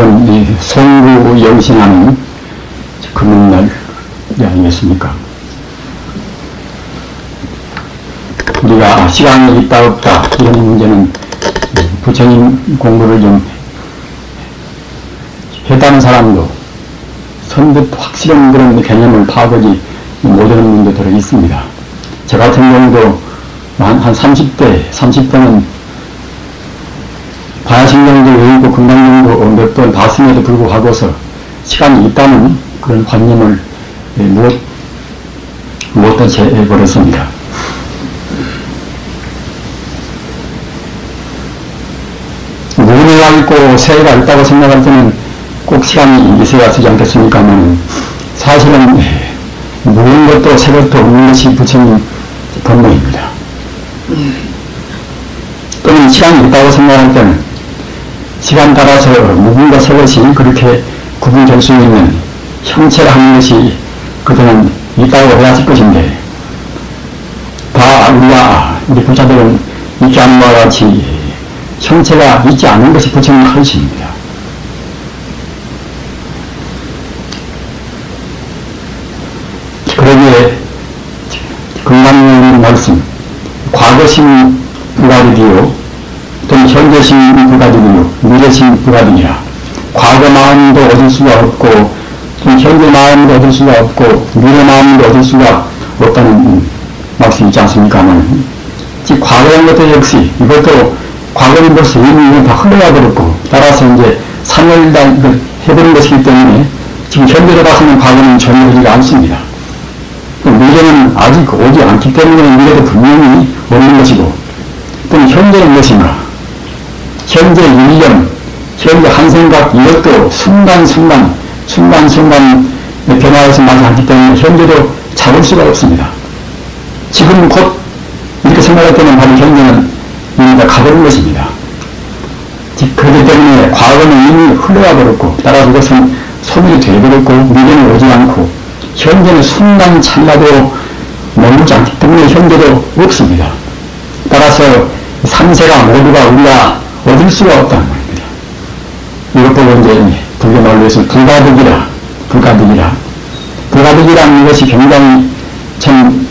오늘은 이 송구 영신하는 금요일날이 아니겠습니까? 우리가 시간이 있다 없다 이런 문제는 부처님 공부를 좀 했다는 사람도 선뜻 확실한 그런 개념을 파악하지 못하는 분들이 있습니다. 저 같은 경우도 한 30대는 반신경도 외우고 금강경도 몇 번 봤음에도 불구하고서 시간이 있다는 그런 관념을 못다시 해버렸습니다. 무의가 있고 새해가 있다고 생각할 때는 꼭 시간이 있어야 쓰지 않겠습니까만 사실은 무은 것도 새 것도 없는 것이 부처님 본능입니다. 또는 시간이 있다고 생각할 때는 시간 따라서 무분과 새 것이 그렇게 구분될 수 있는 형체라 하는 것이 그때는 있다고 해야 할 것인데 다 우리 부자들은 있지 않은 것과 같이 형체가 있지 않은 것이 부처님 하시입니다. 그러기에 금강경 말씀 과거심 불가득이요 또는 현재심 불가득이요 미래심 불가득이라 과거 마음도 얻을 수가 없고 또는 현재 마음도 얻을 수가 없고 미래 마음도 얻을 수가 없다는 말씀이 있지 않습니까만 즉 과거인 것도 역시 이것도 과거인 것이 이미 다 흘러가 버렸고 따라서 이제 3월달 해버린 것이기 때문에 지금 현재로 봐서는 과거는 전혀 오지가 않습니다. 미래는 아직 오지 않기 때문에 미래도 분명히 없는 것이고 또는 현재는 것인가 현재 1년 현재 한 생각 이것도 순간순간 변화해서 나지 않기 때문에 현재도 잡을 수가 없습니다. 지금 곧 이렇게 생각할 때는 바로 현재는 이미 다 가버린 것입니다. 그렇기 때문에 과거는 이미 흘러가 버렸고 따라서 이것은 소멸이 되어버렸고 미래는 오지 않고 현재는 순간 찰나도 머물지 않기 때문에 현재도 없습니다. 따라서 삼세가 모두가 우리가 얻을 수가 없다는 말입니다. 이것 보고 이제 불교 말로 해서 불가득이라는 것이 굉장히 참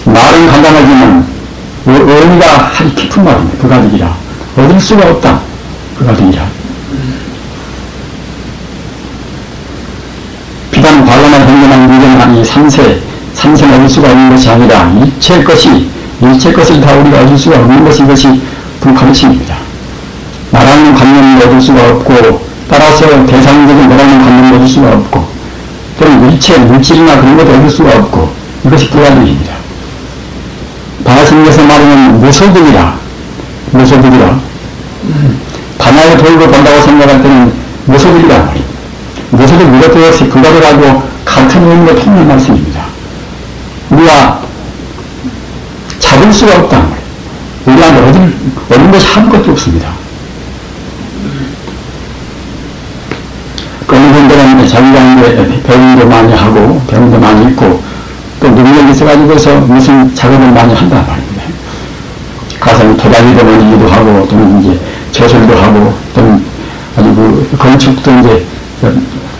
말은 간단하지만 의미가 아주 깊은 말입니다. 불가득이라 얻을 수가 없다. 불가득이라 비단 과거나 현재만 미래만 이 삼세는 얻을 수가 없는 것이 아니라 일체 것을 다 우리가 얻을 수가 없는 것이 이것이 불가르침입니다. 나라는 관념을 얻을 수가 없고 따라서 대상적인 나라는 관념을 얻을 수가 없고 또는 일체 물질이나 그런 것도 얻을 수가 없고 이것이 불가득입니다. 바하심에서 말하면 무소득이라 반야의 도입을 본다고 생각할 때는 무소득이라 말입니다. 무소득 이것도 역시 불가득하고 같은 의미로 통하는 말씀입니다. 우리가 잡을 수가 없다는 말이에요. 우리한테 얻는 것이 아무것도 없습니다. 어느 분들은 자기가 이제 배움도 많이 하고 배움도 많이 있고 또 능력이 있어가지고서 무슨 작업을 많이 한단 말입니다. 가서 도자기도 만들기도 하고 또는 이제 저술도 하고 또는 아주 그 건축도 이제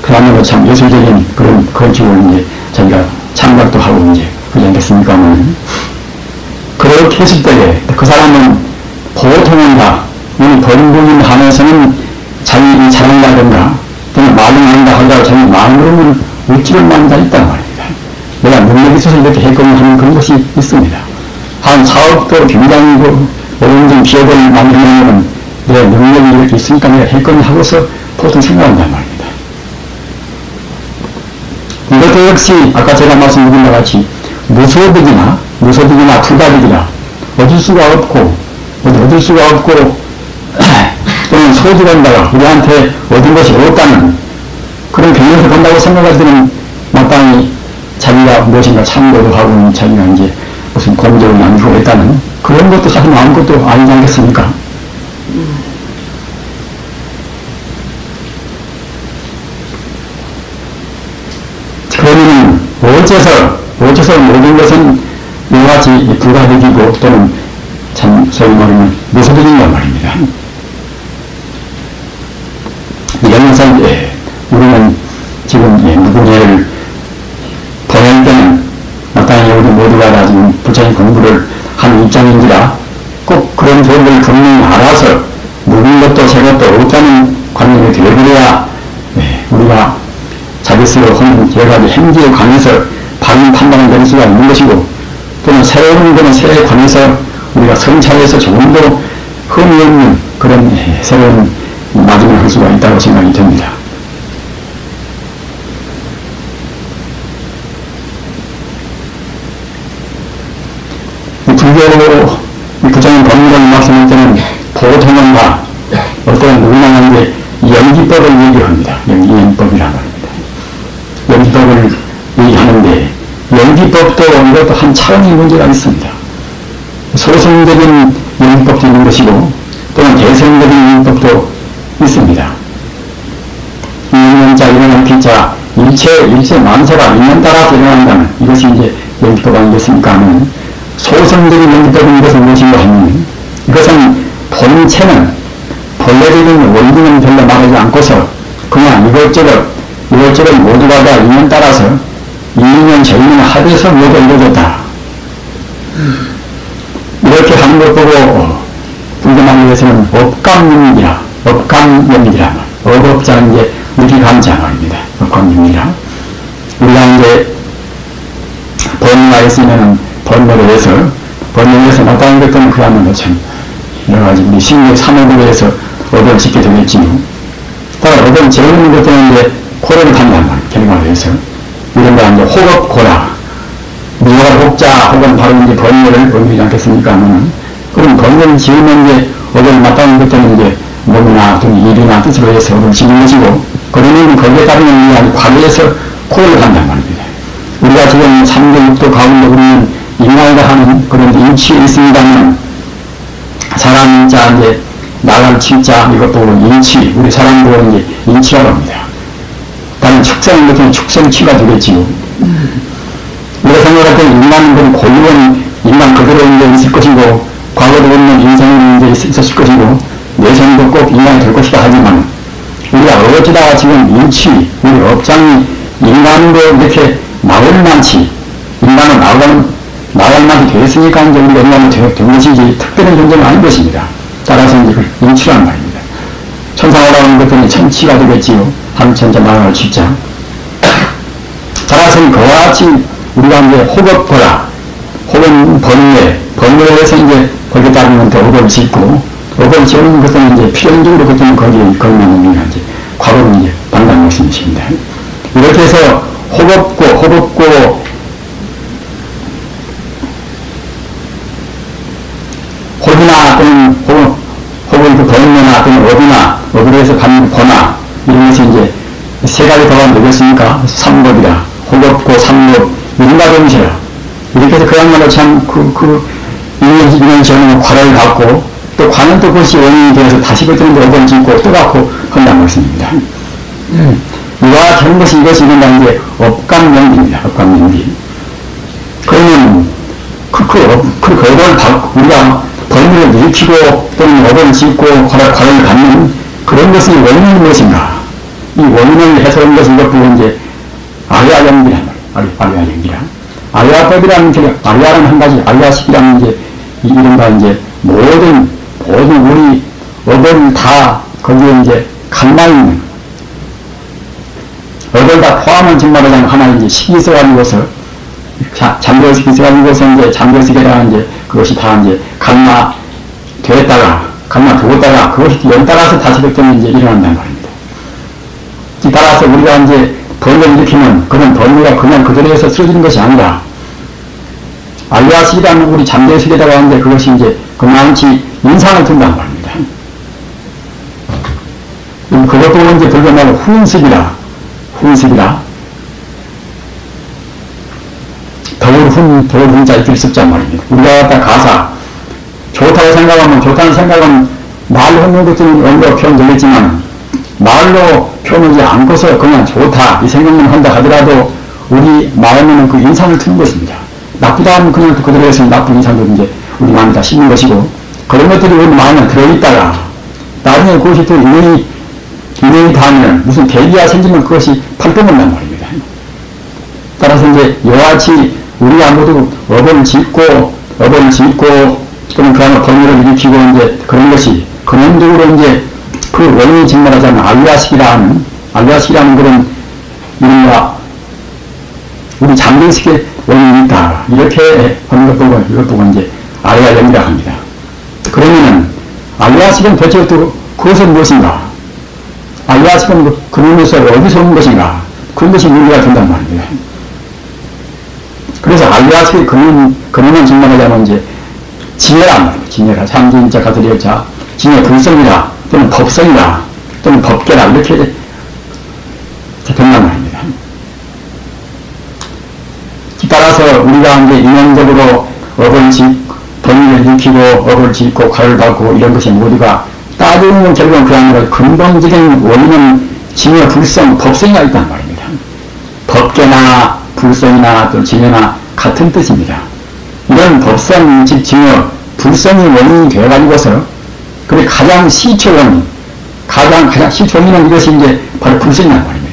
그야말로 참 예술적인 그런 건축을 이제 자기가 창작도 하고 이제 그러지 않겠습니까? 그렇게 했을 때에 그 사람은 보통은 다 이 본분인 한에서는 자기 잘한다든가 또는 말을 한다 하더라도 자기 마음으로는 울지를 많이 다 있단 말입니다. 내가 능력이 있어서 이렇게 했거니 하는 그런 것이 있습니다. 한 사업도 굉장히 어려운 기업을 만들려면 내 능력이 이렇게 있으니까 내가 했거니 하고서 보통 생각한단 말입니다. 이것도 역시 아까 제가 말씀드린 것 같이 무소득이나 불가득이라 얻을 수가 없고 또는 소득한다가 우리한테 얻은 것이 없다는 그런 개념에서 본다고 생각할 때는 마땅히 자기가 무엇인가 참고도 하고 자기가 이제 무슨 공적을 남기고 했다는 그런 것도 사실 아무것도 아니지 않겠습니까? 그러면 어째서 모든 것은 이와 같이 불가득이고 또는 참 소위 말하면 무소득인단 말입니다. 이러면서 우리는 지금 누구를 보낼 때는 마땅히 우리 모두가 다 지금 부처님 공부를 하는 입장인지라 꼭 그런 도를 분명히 알아서 묵은 것도 새 것도 없다는 관념이 되어버려야 우리가 자기 스스로 하는 여러 가지 행지에 관해서 바른 판단을 내릴 수가 있는 것이고 또는 새로운 것은 새에 관해서 우리가 성찰해서 조금 더 흠이 없는 그런 새로운 마중을 할 수가 있다고 생각이 됩니다. 불교로 부처님 법문을 말씀할 때는 보통은 다 어떤 누구나 이제 연기법을 얘기합니다. 연기법이라고 합니다. 연기법을 얘기하는데 연기법도 이것도 한 차원의 문제가 있습니다. 소승적인 연기법도 있는 것이고 또는 대성적인 연기법도 있습니다. 일년자 일어난 피자 일체 만세가 일년 따라서 일어난다는 이것이 이제 연기법 아니겠습니까 하면 소승적인 연기법인 것은 무엇인가 하면 이것은 본체는 본래적인 원리는 별로 말하지 않고서 그냥 이것저것 모두가 다 인연 따라서 이인연 저인연 합해서 모두 이루어졌다. 이렇게 하는 것 보고 불교만에서는 업감연이라 업업자는 이제 무기감장입니다. 업감연이라 우리가 이제 번화에 쓰이는 번뇌에서 마땅한 것들은 그야말로 참 여러가지 우리 신력 3호부에 해서 업을 짓게 되겠지요. 따라 업을 재우는 것들은 이제 고를 판단 결과로 해서 이런 거 이제 호겁고라 미화를 혹자 혹은 바로 이제 번뇌를 의미하지 않겠습니까? 그럼 번뇌를 지으면 이제 업을 마땅한 것들은 이제 몸이나 또는 일이나 뜻으로 해서 업을 지는 것이고 그러면 거기에 따르는 이야기 과거에서 고를 판단 말입니다. 우리가 지금 3도 6도 가운데 우리는 인간이라 하는 그런 인치에 있습니다만 사람자 이제 나갈 치자 이것 보고 인치 우리 사람 보고 이제 인치라고 합니다. 다른 축생인 것은 축생치가 되겠지요. 우리가 생각할 때 인간은 고유한 인간 그대로 이제 있을 것이고 과거도 없는 인생이 이제 있었을 것이고 내생도 꼭 인간이 될 것이다 하지만 우리가 어쩌다가 지금 인치 우리 업장이 인간으로 이렇게 나올 만치 인간은 나갈 만치 되었으니까 이제 우리가 인간이 된 것이지 특별한 존재는 아닌 것입니다. 따라서 이제 인치란 말입니다. 천상으로 하는 것들은 천치가 되겠지요. 한천자 나갈 치자. 따라서 그와 같이 우리가 이제 호겁거라 혹은 번뇌에 해서 이제 거기에 따르면 더 업을 짓고 업을 지우는 것은 이제 필연적으로 그때는 거기에 걸리는 이제 과거로 이제 반대하는 것입니다. 이렇게 해서 호겁고 호비나 또는 혹은 그 번뇌나 또는 업으로 해서 갖는 보나 이런 것이 이제 세 가지 더가 되겠습니까? 삼법이라 호겁고 삼법 윤가동시라 이렇게 해서 그야말로 참 이년 전에 과를 갖고 또 과는 또 그것이 원인이 되어서 다시 그때는 업을 짓고 또 갖고 한다는 것입니다. 이와 다른 것이 이것이 이제 업감연기입니다. 업감연기. 그러면 그 업을 받고 우리가 번뇌를 일으키고 또는 업을 짓고 과를 갖는 그런 것이 원인이 무엇인가? 이 원인을 해석한 것이 이것 보고 이제 아리아연기란 말이에요. 아리아연기라. 아리아법이라는 게 아리아는 한 가지 아리아식이라는 이제 이른바 이제 모든 우리 업을 다 거기에 이제 감나 있는 업을 다 포함한 정말로 하나의 이제 식이 있어가지고서 잠별식이 있어가지고서 이제 잠별식이라 이제 그것이 다 이제 감나 두었다가 그것이 연따라서 다시 그때는 이제 일어난다는 말입니다. 따라서 우리가 이제 번뇌를 일으키면 그런 번뇌가 그냥 그대로 해서 쓰러지는 것이 아니라 알리아식이라는 우리 잠재식에다가 하는데 그것이 이제 그만치 인상을 둔다는 말입니다. 그것도 이제 불교말로 훈습이라 더울 훈자 이렇게 습자 말입니다. 우리가 갖다 가사 좋다고 생각하면 좋다는 생각은 말로 하는 것들은 언어 표현 되겠지만 말로 표현하지 않고서 그냥 좋다 이 생각만 한다 하더라도 우리 마음에는 그 인상을 트는 것입니다. 나쁘다 하면 그냥 또 그대로 해서 나쁜 인상도 이제 우리 마음에 다 심는 것이고 그런 것들이 우리 마음에 들어있다가 나중에 그것이 또 인연이 인연이 닿으면 무슨 대기가 생기면 그것이 발동한단 말입니다. 따라서 이제 이와 같이 우리가 모두 업을 짓고 또는 그 안에 번뇌를 일으키고 이제 그런 것이 근원적으로 이제 그 원인이 증명하자면 알리아식이라는 그런 이른바 우리 장대식의 원인이 있다. 이렇게 하는 것 보고 이것 보고 이제 알리아식이라 합니다. 그러면은 알리아식은 도대체 또 그것은 무엇인가? 알리아식은 그놈에서 어디서 온 것인가? 그런 것이 문제가 된단 말입니다. 그래서 알리아식의 근원은 증명하자면 이제 진여란 말입니다. 진여라. 참진자 가설이자 진여 불성이라 또는 법성이라 또는 법계라 이렇게 된단 말입니다. 따라서 우리가 이제 인연적으로 업을 번뇌를 일으키고 업을 짓고 과를 받고 이런 것이 모두가 따지는 결국은 그 안에 근본적인 원인은 진여 불성 법성이가 있단 말입니다. 법계나 불성이나 또 진여나 같은 뜻입니다. 이런 법성, 즉 진여, 불성이 원인이 되어가지고서 그게 가장 시초원, 가장 시초원인은 이것이 이제 바로 불성이란 말입니다.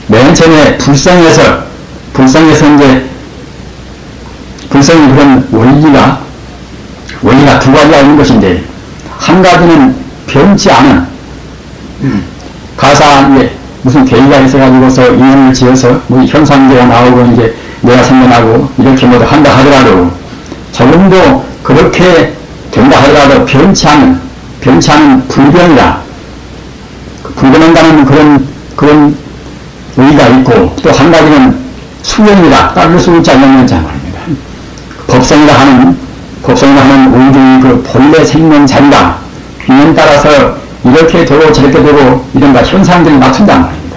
맨 처음에 불성에서 이제 불성의 그런 원리가 두 가지가 있는 것인데 한 가지는 변치 않은 가사에 무슨 계기가 있어가지고서 인연을 지어서 뭐 현상제가 나오고 이제 내가 생겨나고 이렇게 모두 한다 하더라도 조금도 그렇게 된다 하더라도 변치 않은 불변이다. 불변한다는 그런 의의가 있고 또 한 가지는 수연이다. 따를 수 있지 않는 자 말입니다. 법성이라 하는 우주의 그 본래 생명자리다. 인연 따라서 이렇게 되고 저렇게 되고 이런가 현상들이 맞춘단 말입니다.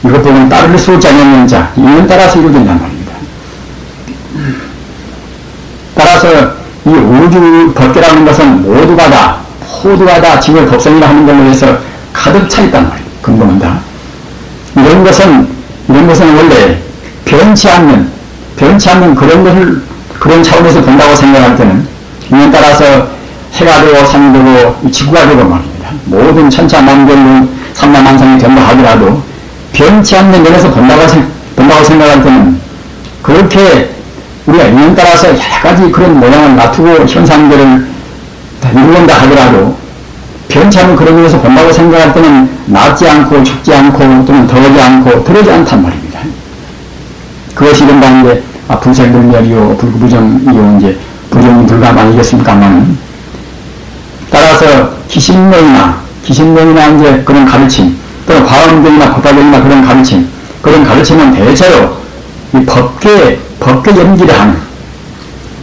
이것 보면 따를 수 있지 않는 자, 인연 따라서 이루어진단 말입니다. 따라서 이 우주 법계라는 것은 모두가 다 지금 법성이라 하는 걸로 해서 가득 차 있단 말입니다. 근본은 다. 이런 것은 원래 변치 않는 그런 차원에서 본다고 생각할 때는 인연 따라서 해가 되고 산이 되고 지구가 되고 말입니다. 모든 천차만별로 삼라만상이 된다 하더라도 변치 않는 면에서 본다고 생각할 때는 그렇게 우리가 인연 따라서 여러 가지 그런 모양을 놔두고 현상들을 이루는다 하더라도 변치 않는 그런 면에서 본다고 생각할 때는 낮지 않고 춥지 않고 또는 더우지 않고 덜하지 않단 말입니다. 그것이 이른바 이제 불생불멸이요 불구부정이요 이제 부정이 불감 아니겠습니까만 따라서 기신론이나 이제 그런 가르침 또는 과언적이나 법화적이나 그런 가르침은 대체로 이 법계 연기를 하는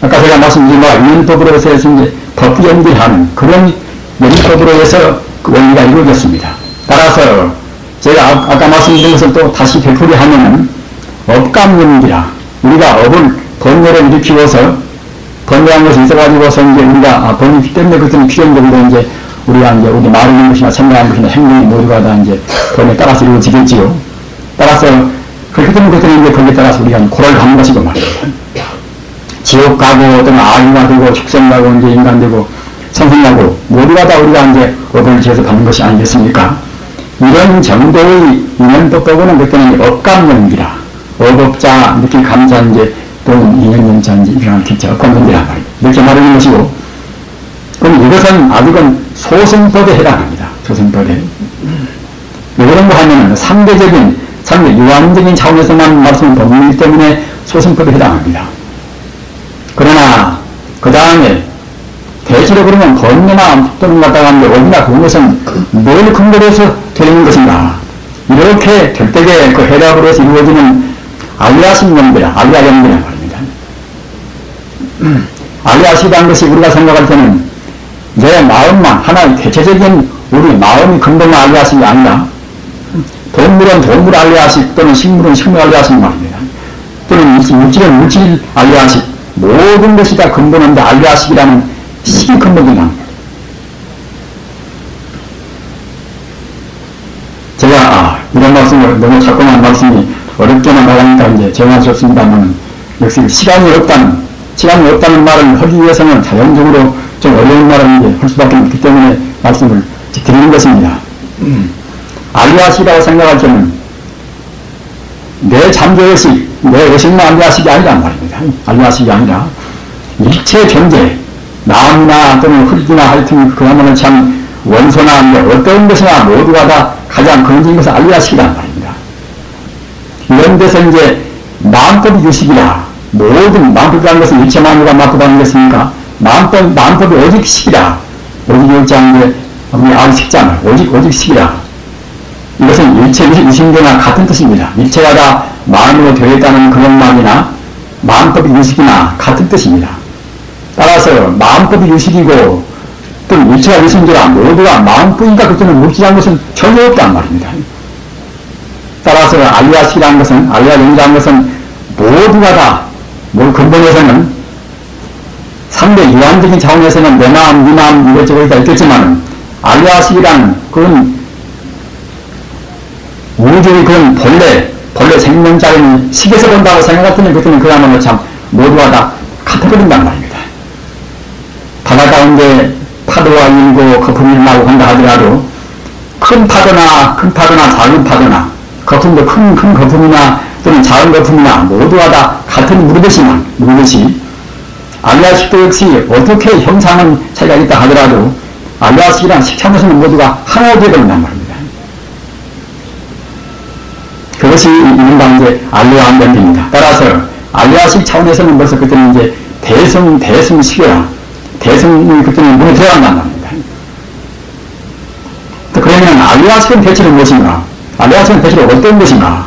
아까 제가 말씀드린 바와 인연법으로 해서 이제 법계 연기를 하는 그런 연법으로 해서 그 원리가 이루어졌습니다. 따라서 제가 아까 말씀드린 것을 또 다시 되풀이하면은 업감연기라 우리가 업을 번뇌를 일으키고서 번뇌한 것이 있어가지고서 이제 우리가 번뇌기 때문에 그것은 필연적으로 이제 우리가 이제 우리 말하는 것이나 생각하는 것이나 행동이 모두가 다 이제 번뇌에 따라서 이루어지겠지요. 따라서 그렇게 되면 그때는 이제 거기에 따라서 우리가 고를 하는 것이고 말입니다. 지옥 가고 또는 아유가 되고 축생 가고 이제 인간 되고 선생 가고 모두가 다 우리가 이제 업을 지어서 받는 것이 아니겠습니까? 이런 정도의 인연법하고는 그때는 업감연기라 업업자 느낄 감자인지 또는 인연연자인지 이런 기차 업감연기란 말이에요. 이렇게 말하는 것이고 그럼 이것은 아직은 소승법에 해당합니다. 소승법에. 왜 그런가 하면 상대 유한적인 차원에서만 말씀을 법문이기 때문에 소승법에 해당합니다. 그러나 그 다음에 대체로 그러면 번뇌나 또는 갖다가 어디나 그런 것은 뭘 근거로 해서 되는 것인가 이렇게 될 때에 그 해답으로 해서 이루어지는 알리아식 연기라 말입니다. 알리아식이라는 것이 우리가 생각할 때는 내 마음만 하나의 대체적인 우리 마음이 근본의 알리아식이 아니라 동물은 동물 알리아식 또는 식물은 식물 알리아식 말입니다. 또는 물질은 물질 알리아식 모든 것이 다 근본인데 알리아식이라는 식이 근본이다. 제가 이런 말씀을 너무 자꾸만 말씀이 어렵게만 말하니까 이제 정하셨습니다만 역시 시간이 없다는 말을 하기 위해서는 자연적으로 좀 어려운 말은 이제 할 수밖에 없기 때문에 말씀을 드리는 것입니다. 알리아식이라고 생각할 때는 내 잠재의식, 내 의식만 알리아식이 아니란 말입니다. 알리아식이 아니라 일체 존재, 나무나 또는 흙이나 하여튼 그야말로 참 원소나 어떤 것이나 모두가 다 가장 근원적인 것은 알리아식이란 말입니다. 이런 데서 이제 마음법이 유식이라, 모든 마음법이라는 것은 일체 만유가 맡고 다니는 것이니까 마음법이 오직 식이라, 오직 일자인데 우리 알식자는 오직 식이라. 이것은 일체 유식이나 같은 뜻입니다. 일체가 다 마음으로 되어 있다는 그런 말이나 마음법이 유식이나 같은 뜻입니다. 따라서 마음법이 유식이고 또 일체가 유식이라 모두가 마음뿐이니까 그때는 물질이라는 것은 전혀 없단 말입니다. 따라서 알리아식이라는 것은, 알리아영이라는 것은 모두가 다, 근본에서는 상대 유한적인 차원에서는 내 마음, 네 마음 이것저것 다 있겠지만 알리아식이란 그건 우주의 그런 본래 생명자인 식에서 본다고 생각했더니 그때는 그야말로 참 모두가 다 같아버린단 말입니다. 바다 가운데 파도가 일고 거품이 나고 한다 하더라도 큰 파도나 작은 파도나 거품도 큰 거품이나 또는 작은 거품이나 모두가 다 같은 무르듯이 알리아식도 역시 어떻게 형상은 차이가 있다 하더라도 알리아식이란 식창에서는 모두가 하나가 되어버린단 말입니다. 그것이 이른바 이제 알리아안변입니다. 따라서 알리아식 차원에서는 벌써 그때는 이제 대승식이라 대승이 그때는 문에 들어간단 말입니다. 그러면 알리아식은 대체로 무엇인가? 알리아식은 대체로 어떤 것인가?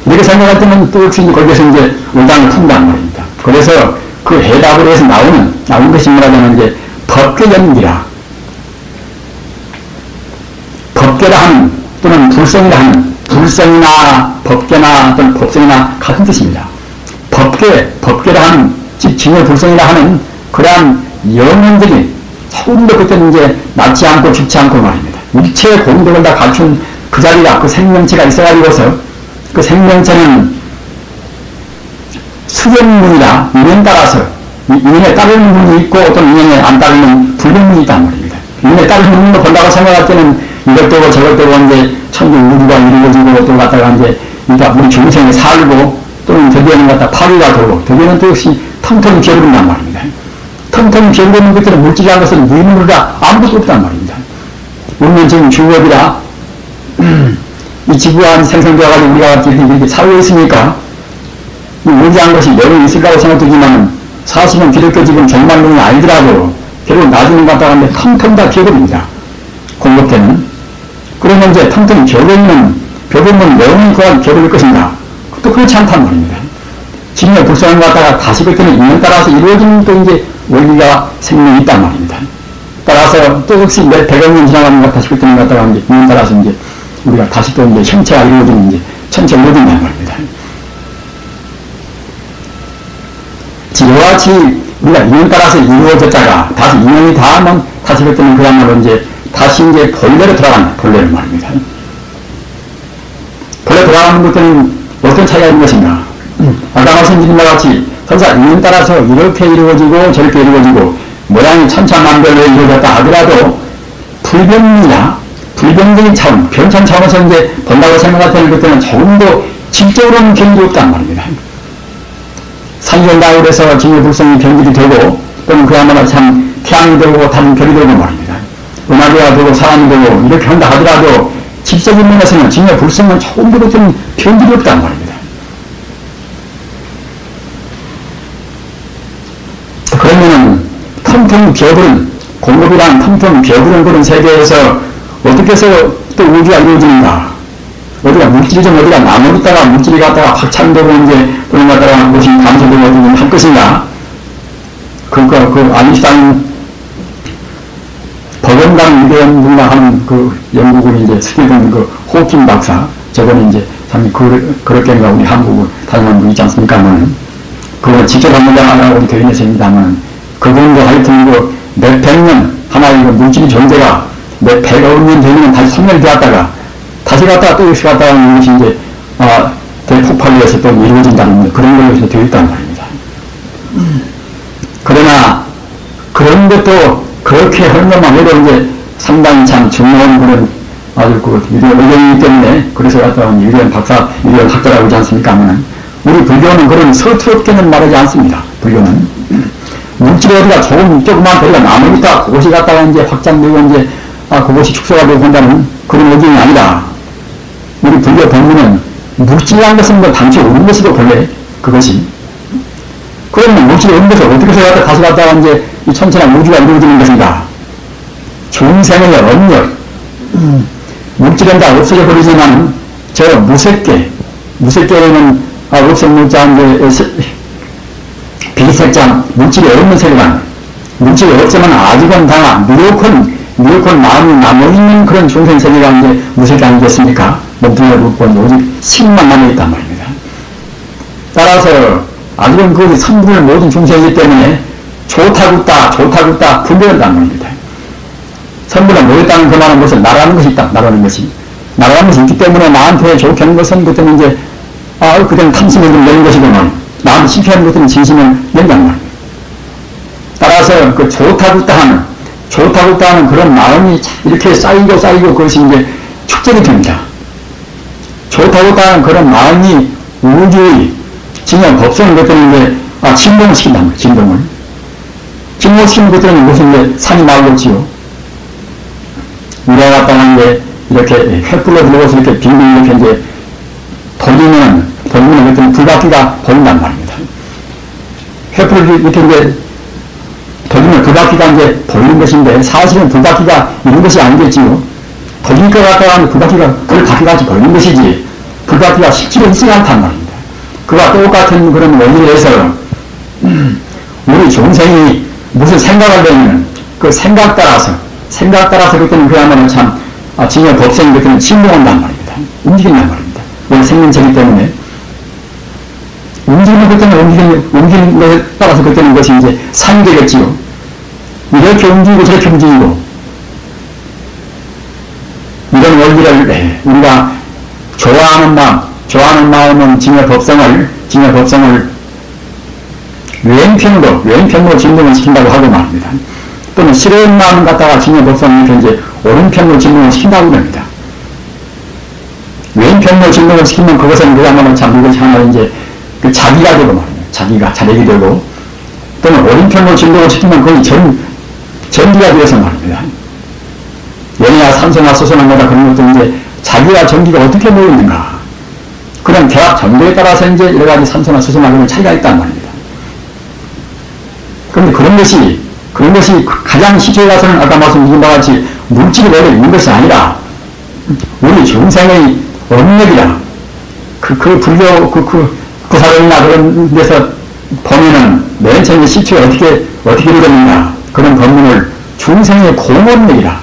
이렇게 생각할 때는 또 역시 거기에서 이제 의단을 푼단 말입니다. 그래서 그 해답을 해서 나온 것이 뭐라면 이제 법계연기라. 법계라 하는 또는 불성이라 하는 불성이나 법계나 또는 법성이나 같은 뜻입니다. 법계라 하는 즉 징의 불성이라 하는 그러한 영혼적인 조금도 그때는 이제 낮지 않고 깊지 않고 말입니다. 일체의 공덕을 다 갖춘 그 자리가 그 생명체가 있어가지고서 그 생명체는 수견문이라 인연에 따라서 인연에 따르는 문이 있고 어떤 인연에 안 따르는 불변문이 있단 말입니다. 인연에 따르는 문으로 본다고 생각할 때는 이것 되고 저것 되고 이제 천국 우주가 이루어지고 또 갖다가 이제 우리 중생에 살고 또는 드디어는 갖다 파괴가 되고 드디어는 또 역시 텅텅 비어버린단 말입니다. 텅텅 비어버리는 것들은 물질이라는 것은 무인물이라 아무것도 없단 말입니다. 우리는 지금 중업이라 이 지구가 생성되어가지고 우리가 이렇게 살고 있으니까 무지한 것이 여러 있을까고 생각되지만 사실은 기독교 지금 정말론이 아니더라도 결국 나중에 갖다가 텅텅 다 비어버립니다. 공급되는. 그러면 이제 텅텅 비어버리면 내용이 그간 비어버릴 것인가? 또 그렇지 않단 말입니다. 진의 불성을 갖다가 다시 그때는 인연 따라서 이루어지는 또 이제 원리가 생명이 있단 말입니다. 따라서 또 역시 몇 100여 년 지나가는 것 다시 그때는 갖다가 이제 인연 따라서 이제 우리가 다시 또 이제 형체가 이루어지는 이제 천체가 이루어진단 말입니다. 이와 같이 우리가 인연 따라서 이루어졌다가 다시 인연이 닿으면 다시 그때는 그야말로 이제 다시 이제 본래로 돌아간다. 본래로 말입니다. 본래 돌아가는 것들은 어떤 차이가 있는 것인가? 아까 말씀드린 바와 같이 설사 인연 따라서 이렇게 이루어지고 저렇게 이루어지고 모양이 천차만별로 이루어졌다 하더라도 불변적인 차원, 변천 차원에서 이제 본다고 생각할 때는 그때는 조금도 질적으로는 변질이 없단 말입니다. 산전다고 해서 진의 불성이 변질이 되고 또는 그야말로 참 태양이 되고 다른 별이 되고 말입니다. 은하계가 되고 사람이 되고 이렇게 한다 하더라도 질적인 면에서는 진의 불성은 조금도 같은 변질이 없단 말입니다. 그러면은 텅텅 비어버린 공급이란 텅텅 비어버린 그런 세계에서 어떻게 해서 또 우주가 이루어지는가? 어디가 물질이 좀 어디가 나무있다가 물질이 갔다가 확창되고 이제 그런 갔다가 무엇이 감소되고 어디 할 것인가? 그 아인슈타인 버건강 유대연구나 하는 그 영국을 이제 스웨덴 그 호킹 박사 저번에 이제 참 그렇게 우리 한국을 다녀온 분 있지 않습니까만 그걸 직접 한번다라고 되어 있습니다만 그분도 하여튼 그 몇 백 년 하나의 그 물질의 존재가 몇 백억 년 되면 다시 소멸되었다가 다시 갔다가 또 역시 갔다가 하는 것이 이제 대폭발로 해서 또 이루어진다는 그런 걸로 되어 있단 말입니다. 그러나 그런 것도 그렇게 하는 것만 해도 이제 상당히 참 중요한 그런 아주 그 위대한 의견이기 때문에 그래서 갖다가 위대한 위대한 학자라고 하지 않습니까? 우리 불교는 그런 서투럽게는 말하지 않습니다. 불교는. 물질이 어디가 조금만 되가 남으니까 그것이 갖다가 이제 확장되고 이제 그것이 축소가 되고 한다는 그런 의견이 아니라 우리 불교 법문은 물질이라는 것은 뭐 당초 오는 것이도 본래 그것이. 그러면 물질이 오는 것을 어떻게 해서 다시 갖다가 이제 이 천체나 우주가 이루어지는 것인가? 중생의 언력. 물질은 다 없어져 버리지만 저 무색계에는 없앤물자 이제 비색장 물질이 없는 세계관. 물질이 없으면 아직은 다 미혹한 마음이 남아있는 그런 중생 세계가 이제 무색이 아니겠습니까? 몸뚱이가 없고 오직 신만 남아있단 말입니다. 따라서 아직은 그 성분을 모든 중생이기 때문에 좋다 분별한단 말입니다. 성분을 모였다는 그 말은 무슨 나라는 것이 있다. 나라는 것이 있기 때문에 나한테 좋게 하는 것은 그때는 이제 그때는 탐심을 좀 내는 것이고만 나한테 실패하는 것들은 진심을 낸단 말입니다. 따라서 그 좋다고 하는 그런 마음이 이렇게 쌓이고 그것이 이제 축적이 됩니다. 좋다고 하는 그런 마음이 우주의 진영 법성인 것들은 이제 진동을 시킨단 말이에요. 진동을 시키는 것들은 무슨 이제 산이 나오겠지요. 우리가 갖다가 이제 이렇게 횃불로 들어가서 이렇게 빙빙 이렇게 이제 돌리면 그때는 불바퀴가 보인단 말입니다. 횃불을 이렇게 이제 돌리면 불바퀴가 이제 보이는 것인데 사실은 불바퀴가 이런 것이 아니겠지요. 돌릴 것 같다가 불바퀴가 불바퀴같이 보이는 것이지 불바퀴가 실제로 있지 않단 말입니다. 그와 똑같은 그런 원리를 해서 우리 중생이 무슨 생각을 내면 그 생각 따라서 그때는 그야말로 참 진여 법생이 그때는 진동한단 말입니다. 움직인단 말입니다. 원래 생명체이기 때문에 움직이는 그때는 움직이는 것에 따라서 그때는 것이 이제 산이 되겠지요. 이렇게 움직이고 저렇게 움직이고 이런 원리를 우리가 좋아하는 마음은 진여 법성을 왼편으로 진동을 시킨다고 하고 말입니다. 또는 싫어하는 마음 갖다가 진여 법성을 이제 오른편으로 진동을 시킨다고 합니다. 왼편으로 진동을 시키면 그것은 그야말로 참 이것이 하나 이제 그 자기가 되고 말입니다. 자력이 되고 또는 오른편으로 진동을 시키면 거의 전기가 되어서 말입니다. 연이나 산소나 수소나 뭐다 그런 것도 이제 자기와 전기가 어떻게 모이는가. 그런 대학 정도에 따라서 이제 여러 가지 산소나 수소나 그런 차이가 있단 말입니다. 그런데 그런 것이 가장 시초에 가서는 아까 말씀드린 바와 같이 물질이 원래 있는 것이 아니라 우리 중생의 업력이라 그 불교 그 사람이나 그런 데서 보면은 맨 처음에 시초에 어떻게 이루어졌는가 그런 법문을 중생의 공업력이라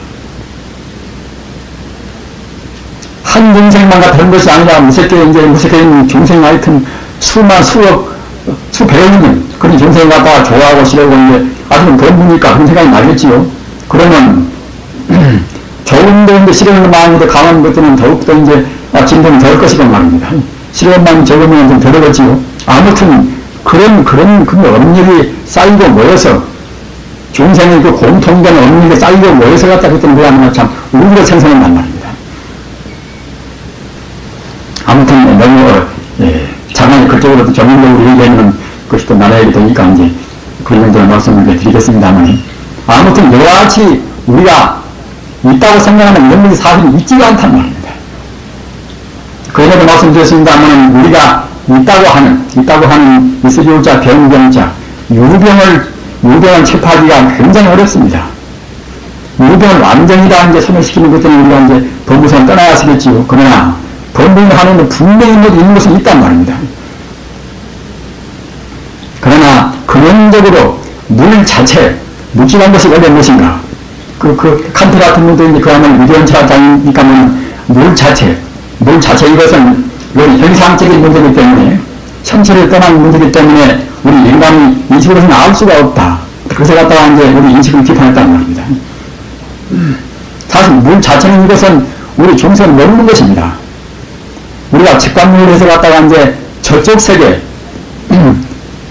한 중생만 같은 것이 아니라 무색해 있는 중생 하여튼 수백여 명 그런 중생을 갖다가 좋아하고 싫어하고 이제 아직은 법문이니까 그런 생각이 나겠지요. 그러면 좋은데 이제 싫어하는 마음이 더 강한 것들은 더욱더 이제 진동이 될 것이고 말입니다. 싫어하는 마음이 적으면 좀 덜어겠지요. 아무튼 그런 업력이 쌓이고 모여서 중생의 그 공통된 업력이 쌓이고 모여서 갖다 그때는 그야말로 참 우주를 생성한단 말입니다. 아무튼 너무 장관이 그쪽으로 전문적으로 얘기하는 것이 또 나눠야 되니까 이제 그 정도로 말씀을 드리겠습니다만 아무튼 이와 같이 우리가 있다고 생각하는 이런 것이 사실 있지가 않단 말입니다. 그 전에도 말씀드렸습니다만 우리가 있다고 하는 있으리오자 병경자 유병을 체파하기가 굉장히 어렵습니다. 유병을 완전히 다 이제 소멸시키는 것 때문에 우리가 이제 법무선 떠나야 쓰겠지요. 그러나 법문을 하는 분명히 있는 것은 있단 말입니다. 그러나 근원적으로 물 자체, 묵직한 것이 원래 무엇인가? 칸트 같은 분도 이제 그야말로 위대한 철학자니까 물 자체 이것은 현상적인 문제이기 때문에 천체를 떠난 문제이기 때문에 우리 인간이 인식으로서는 알 수가 없다. 그래서 갖다가 이제 우리 인식을 비판했다는 말입니다. 사실 물 자체는 이것은 우리 중생을 모르는 것입니다. 우리가 직관문을 해서 갖다가 이제 저쪽 세계,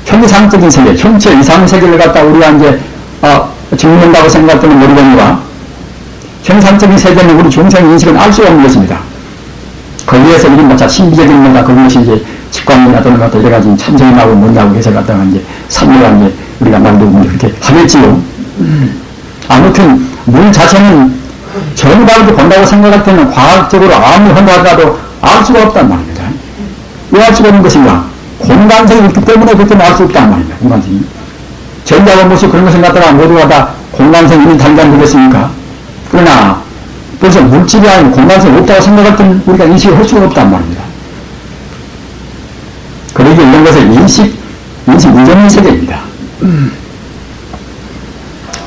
현상적인 세계, 형체 이상 세계를 갖다 우리가 이제 죽는다고 생각되는 모르겠노라. 생산적인 세계는 우리 중생 인식은 알 수가 없는 것입니다. 거기에서 이런 뭐 신비적인 뭔가 그것이 이제 직관이나 또는 어떤 여러 가지 참선이 나오고 뭐냐고 해서 갖다가 이제 삼류가 이제 우리가 만들고 그렇게 하겠지요. 아무튼 물 자체는 정답을 본다고 생각할 때는 과학적으로 아무리 혼자라도 알 수가 없단 말입니다. 왜 알 수가 없는 것인가? 공간성이 있기 때문에 그렇게 알 수 없단 말입니다. 공간성이. 전자가 무엇이 그런 것을 갖다가 모두가 다 공간성이 있는 단계가 되겠습니까? 그러나 벌써 물질이 아닌 공간성이 없다고 생각할 때는 우리가 인식을 할 수가 없단 말입니다. 그러기 이런 것을 인식 이전의 세계입니다.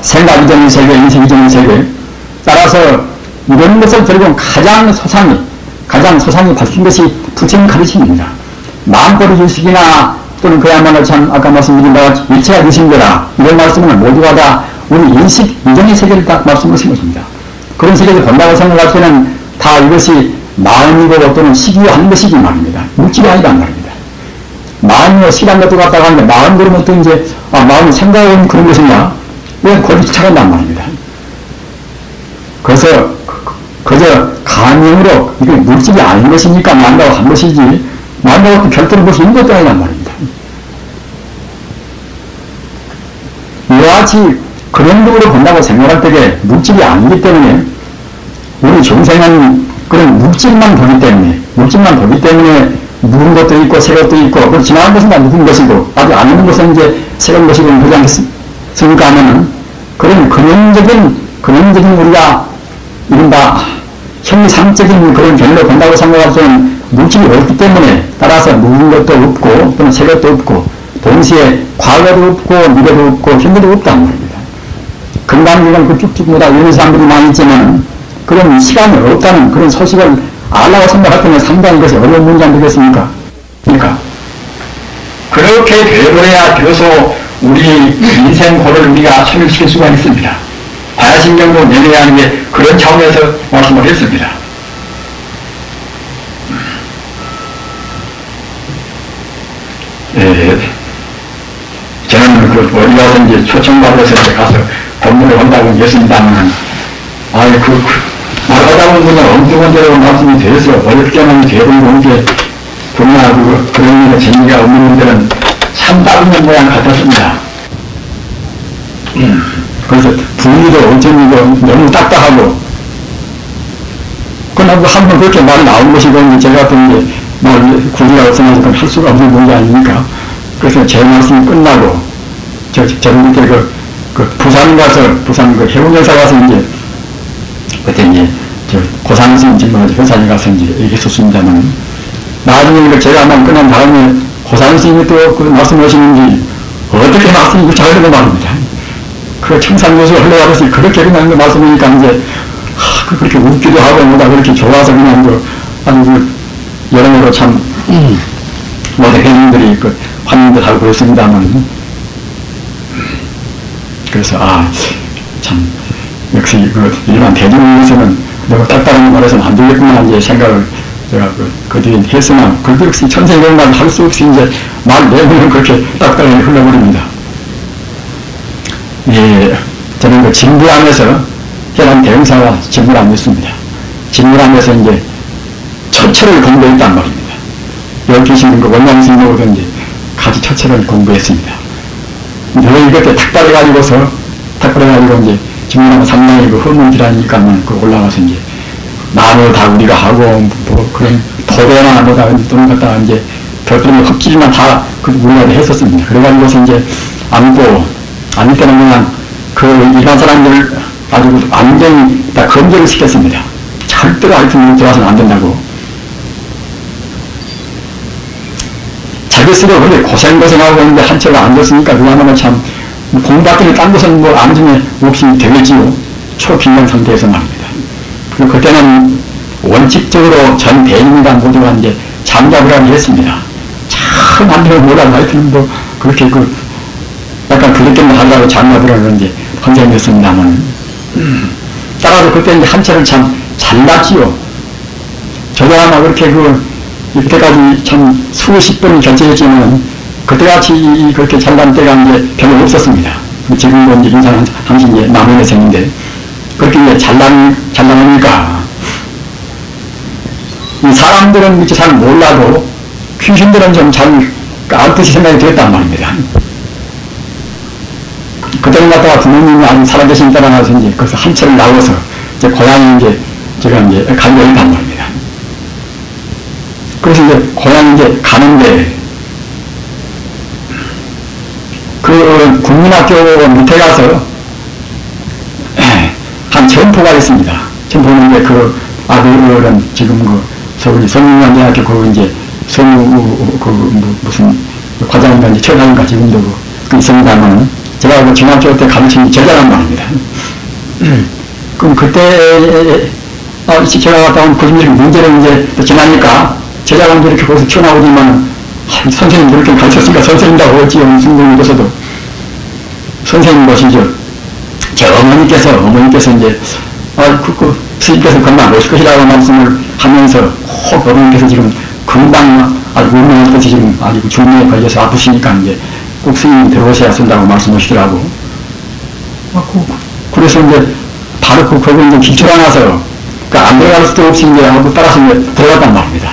생각 이전의 세계, 인식 이전의 세계. 따라서 이런 것을 결국 가장 소상이 밝힌 것이 부처님 가르침입니다. 마음고리 유식이나 또는 그야말로 참 아까 말씀드린 바와 일체가 유식이라 이런 말씀은 모두가 다 우리 인식 이전의 세계를 딱 말씀하신 것입니다. 그런 세계를 본다고 생각할 때는 다 이것이 마음이고 또는 식이고 하는 것이지 말입니다. 물질이 아니란 말입니다. 마음이고 식이란 것도 갖다가 하는데 마음 그러면 또 이제 마음이 생각하는 그런 것이냐? 왜 거기 차간단 말입니다. 그래서 그저 감형으로 이게 물질이 아닌 것이니까 만다고 한 것이지 만다고 별도로 무엇이 있는 것도 아니란 말입니다. 이와 같이 그런 쪽으로 본다고 생각할 때에 물질이 아니기 때문에 우리 중생은 그런 물질만 보기 때문에 묵은 것도 있고 새 것도 있고 그 지나간 것은 다 묵은 것이고 아직 안 묵은 것은 이제 새로운 것이고 그러지 않겠습니까 하면은 그런 근원적인 우리가 이른바 형상적인 그런 견해로 본다고 생각할 때는 물질이 없기 때문에 따라서 묵은 것도 없고 또는 새 것도 없고 동시에 과거도 없고 미래도 없고 현재도 없단 말입니다. 건강기관 그 쭉쭉보다 이런 사람들이 많이 있지만 그런 시간이 없다는 그런 소식을 알라고 생각할 때는 상당히 것이 어려운 문제 안 되겠습니까? 그러니까 그렇게 되어야 비로소 우리 인생고를 우리가 소멸시킬 수가 있습니다. 반야신경도 내려야 하는 게 그런 차원에서 말씀을 했습니다. 저는 어디 가서 이제 초청받아서 이제 가서 법문을 한다고 했습니다만, 말하다 보면 그냥 엉뚱한 대로 말씀이 돼서 어렵게만 되는 게 분야 그런 일에 재미가 없는 분들은 참 따르는 모양 같았습니다. 그래서 분위기도 어쩐이고 너무 딱딱하고 그러나 한번 그렇게 말이 나온 것이고 제가 또 이제 구리라고 생각해서 할 수가 없는 문제 아닙니까? 그래서 제 말씀이 끝나고 저는 그때 부산 해운여사 가서 이제 그때 이제 고상스님 집에 회사에 가서 이제 얘기했었습니다만 나중에 제가 한번 끝난 다음에 고상스님이 또 그 말씀하시는지 어떻게 말씀이 잘하는 말입니다. 그 청산교수 흘러가듯이 그렇게 그냥 말씀하니까 이제 그렇게 웃기도 하고 뭐다 그렇게 좋아서 그냥 아주 여러모로 참 모든 회원들이 환영들 하고 그랬습니다만 그래서 참 역시 일반 대중에서는 너무 딱딱한 말해서는 안 되겠구나 이제 생각을 제가 그 뒤에 했으나 그 역시 천생연만 할 수 없이 이제 말 내부는 그렇게 딱딱하게 흘러버립니다. 예, 저는 진부암에서 현안 대형사가 진부암에 있습니다. 진부암에서 이제 처처를 공부했단 말입니다. 여기 계시는 원장 스님하고도 이제 같이 처처를 공부했습니다. 늘 이렇게 탁발해가지고 이제 진부암 상당히 허문지라니까만 올라가서 이제 나무 다구리가 하고 그런 도배나 뭐다 또는 갖다가 이제 별도로 흙질만 다 우리가 했었습니다. 그래가지고서 이제 앉을 때는 그냥 일반 사람들 아주 완전히 다 검증을 시켰습니다. 절대로 하여튼 들어와서는 안 된다고. 자기 스스로 원래 고생하고 있는데 한 채가 앉았으니까 그야말로 참 공부받기는 딴 곳은 앉으면 몫이 되겠지요. 초빈장 상태에서 말입니다. 그리고 그때는 원칙적으로 전 대인과 모두가 이제 잠잡을 하게 했습니다. 참 안 되면 뭐라고 하여튼 그렇게 약간 그렇게만 하려고 장갑을 하는데 헌정했습니다만 따라서 그때 이제 한 채를 참 잘났지요. 저도 아마 그렇게 이때까지 참 수십 번 결제했지만 그때같이 그렇게 잘난 때가 이제 별로 없었습니다. 지금도 이제 인상 당신 이제 남원여생인데, 그렇게 이제 잘나오니까, 이 사람들은 이제 잘 몰라도, 귀신들은 좀 잘 알듯이 생각이 들었단 말입니다. 그때는 갔다가 부모님이 아주 살아계신 따라가서 이제 거기서 한 채를 나와서, 이제 고향에 이제 제가 이제 가려고 했단 말입니다. 그래서 이제 고향 이제 가는데, 그 국민학교 밑에 가서 한 점포가 있습니다. 점포는 이제 그 아들은 지금 그 서울 성균관대학교 그 이제 무슨 과장인가 이제 처장인가 지금도 그 있습니다만, 제가 그 중학교 때 가르친 제자란 말입니다. 그럼 그때 제가 갔다 온 교수님 문제를 이제 지나니까 제자가 이렇게 거기서 튀어나오지만, 선생님 이렇게 가르쳤으니까 선생님이라고 어찌 승동이로서도 선생님 것이죠. 제 어머니께서 이제 스님께서 금방 오실 것이라고 말씀을 하면서 혹 어머니께서 지금 금방 아주 운명할 것이 지금 아주 중년에 걸려서 아프시니까 이제 꼭 스님이 들어오셔야 쓴다고 말씀하시더라고. 그래서 이제 바로 거기 이제 기초가 나서 안 들어갈 수도 없이 이제 하고 따라서 이제 들어갔단 말입니다.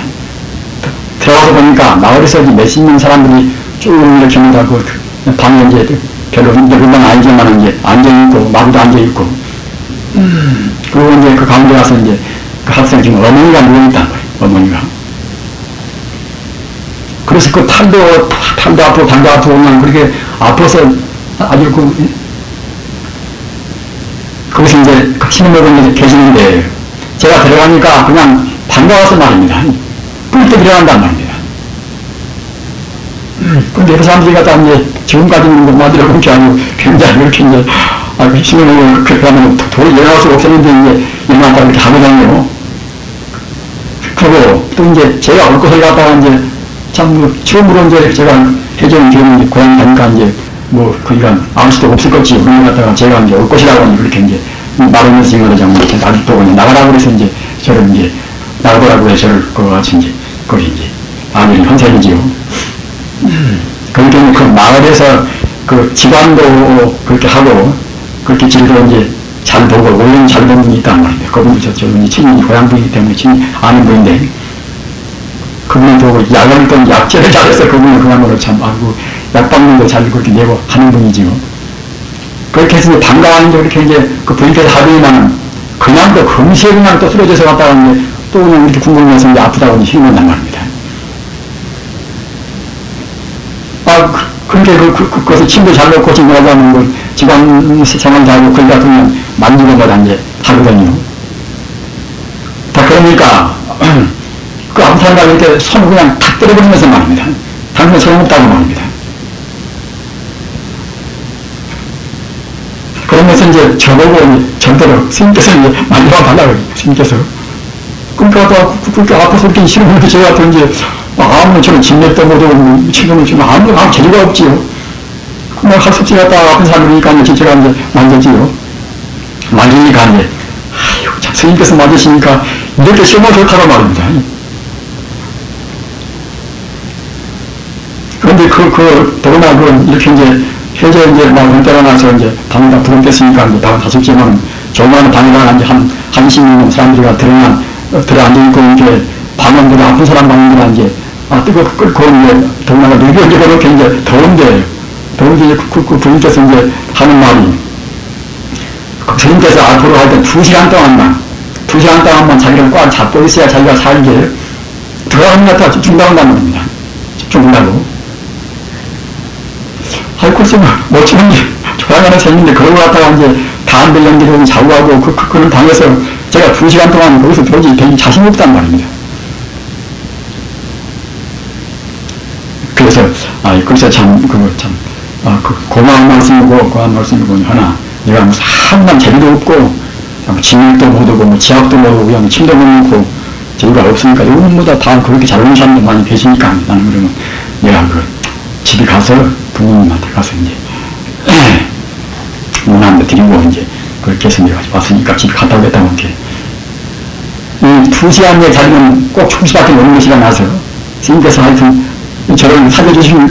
들어가서 보니까 마을에서 몇십 명 사람들이 쭉 이렇게 다 그 방에 이제 별로 금방 아니지만 이제 앉아있고, 마구도 앉아있고, 그리고 이제 그 가운데 가서 이제 그 학생 지금 어머니가 누워있단 말이에요, 어머니가. 그래서 그 팔도 아프고, 당도 아프고, 그냥 그렇게 아파서 아주 거기서 이제 신임으로 계시는데, 제가 들어가니까 그냥 반가워서 말입니다. 뿔떡 일어난단 말입니다. 근데 그 사람들이 갖다 이제 지금까지는 뭐 마디라고 그렇게 아니고 굉장히 이렇게 이제 신임으로 그렇게 하면 도저히 일어날 수가 없었는데 이제 일어났다고 이렇게 하거든요. 그리고 또 이제 제가 올 것을 갖다가 이제 참 처음으로 이제 제가 해전 기업이 고향 가니까 이제 거기가 아무 수도 없을 것지. 그런 걸 갖다가 제가 이제 올 것이라고 그렇게 이제 말하면서 지금 그러자면 아직도 나가라고 그래서 이제 저를 이제 나가더라고요. 저를 그거 같이 이제 거기 이제 아니 현생이지요. 그렇게 그 마을에서 그 집안도 그렇게 하고 그렇게 질도 이제 잘 보고 원래는 잘 보는 분이 있단 말이에요. 그분이 저분이 친히 고향 분이기 때문에 친히 아는 분인데 그분이 또 약을 또 약제를 잘해서 그분은 그야말로 참 아이고 약방문도 잘 그렇게 내고 하는 분이지요. 그렇게 해서 이제 반가워하는 이렇게 이제 그 부인께서 하더니만 그냥 또 금시에 그냥 또 쓰러져서 갔다가 이제 또 그냥 이렇게 궁금해서 이제 아프다고 이제 힘든단 말입니다. 그렇게 그것을 침도 잘 놓고 지금 하자면 그 지방 생활 잘하고 거기 같으면 만지는 거다 이제 하거든요. 다 그러니까 그 아무튼 이렇게 손을 그냥 탁 때려버리면서 말입니다. 당연히 소용없다고 말입니다. 그러면서 이제 저보고 절대로 스님께서 이제 만져봐 달라고 스님께서. 그러니까 그렇게 아파서 그렇게 싫으면 제가 또 이제 아무런 저는 진맥도 못하고 지금은 지금 아무 재주가 없지요. 그냥 학습지 갔다가 아픈 사람이니까 이제 제가 이제 만졌지요. 만지니까 이제 아이고 참 스님께서 맞으시니까 이렇게 시험을 좋다고 말입니다. 그런데 더구나 이렇게 이제 현재 이제 막 때가 나서 이제 방을 다 부흥됐으니까 이제 방 다섯지만 조그마한 방에다가 이제 한 20명 사람들이 들어앉아있고 이렇게 방원들 아픈 사람 방원들 이제 뜨겁고 끓고 이제 더구나 누구 이제 그렇게 이제 더운데 이제 그 부인께서 이제 하는 말이 그 스님께서 앞으로 할 때 2시간 동안만 자기를 꽉 잡고 있어야 자기가 살게 들어가는 것 같아 집중당한다는 겁니다. 집중한다고. 아이, 글쎄, 못 치는 게, 조랑하는 셈인데, 그런 거 갖다가 이제, 다안될 연기를 자고 하고, 그런 방에서 제가 2시간 동안 거기서 도저히 되게 자신이 없단 말입니다. 그래서, 글쎄 고마운 말씀이고, 하나, 내가 무슨 한만 재미도 없고, 진흙도 못 오고, 지압도 못 오고, 그냥 침도 못 놓고, 재미가 없으니까, 이분보다 다 그렇게 잘 오는 사람도 많이 계시니까, 나는 그러면, 내가 집에 가서 부모님한테 가서 이제 문화한테 드리고 이제 그렇게 해서 내가 왔으니까 집에 갔다 오겠다고 이렇게 이 2시간의 자리는 꼭 2시밖에 노는 것이라 나서 스님께서 하여튼 저를 살려주신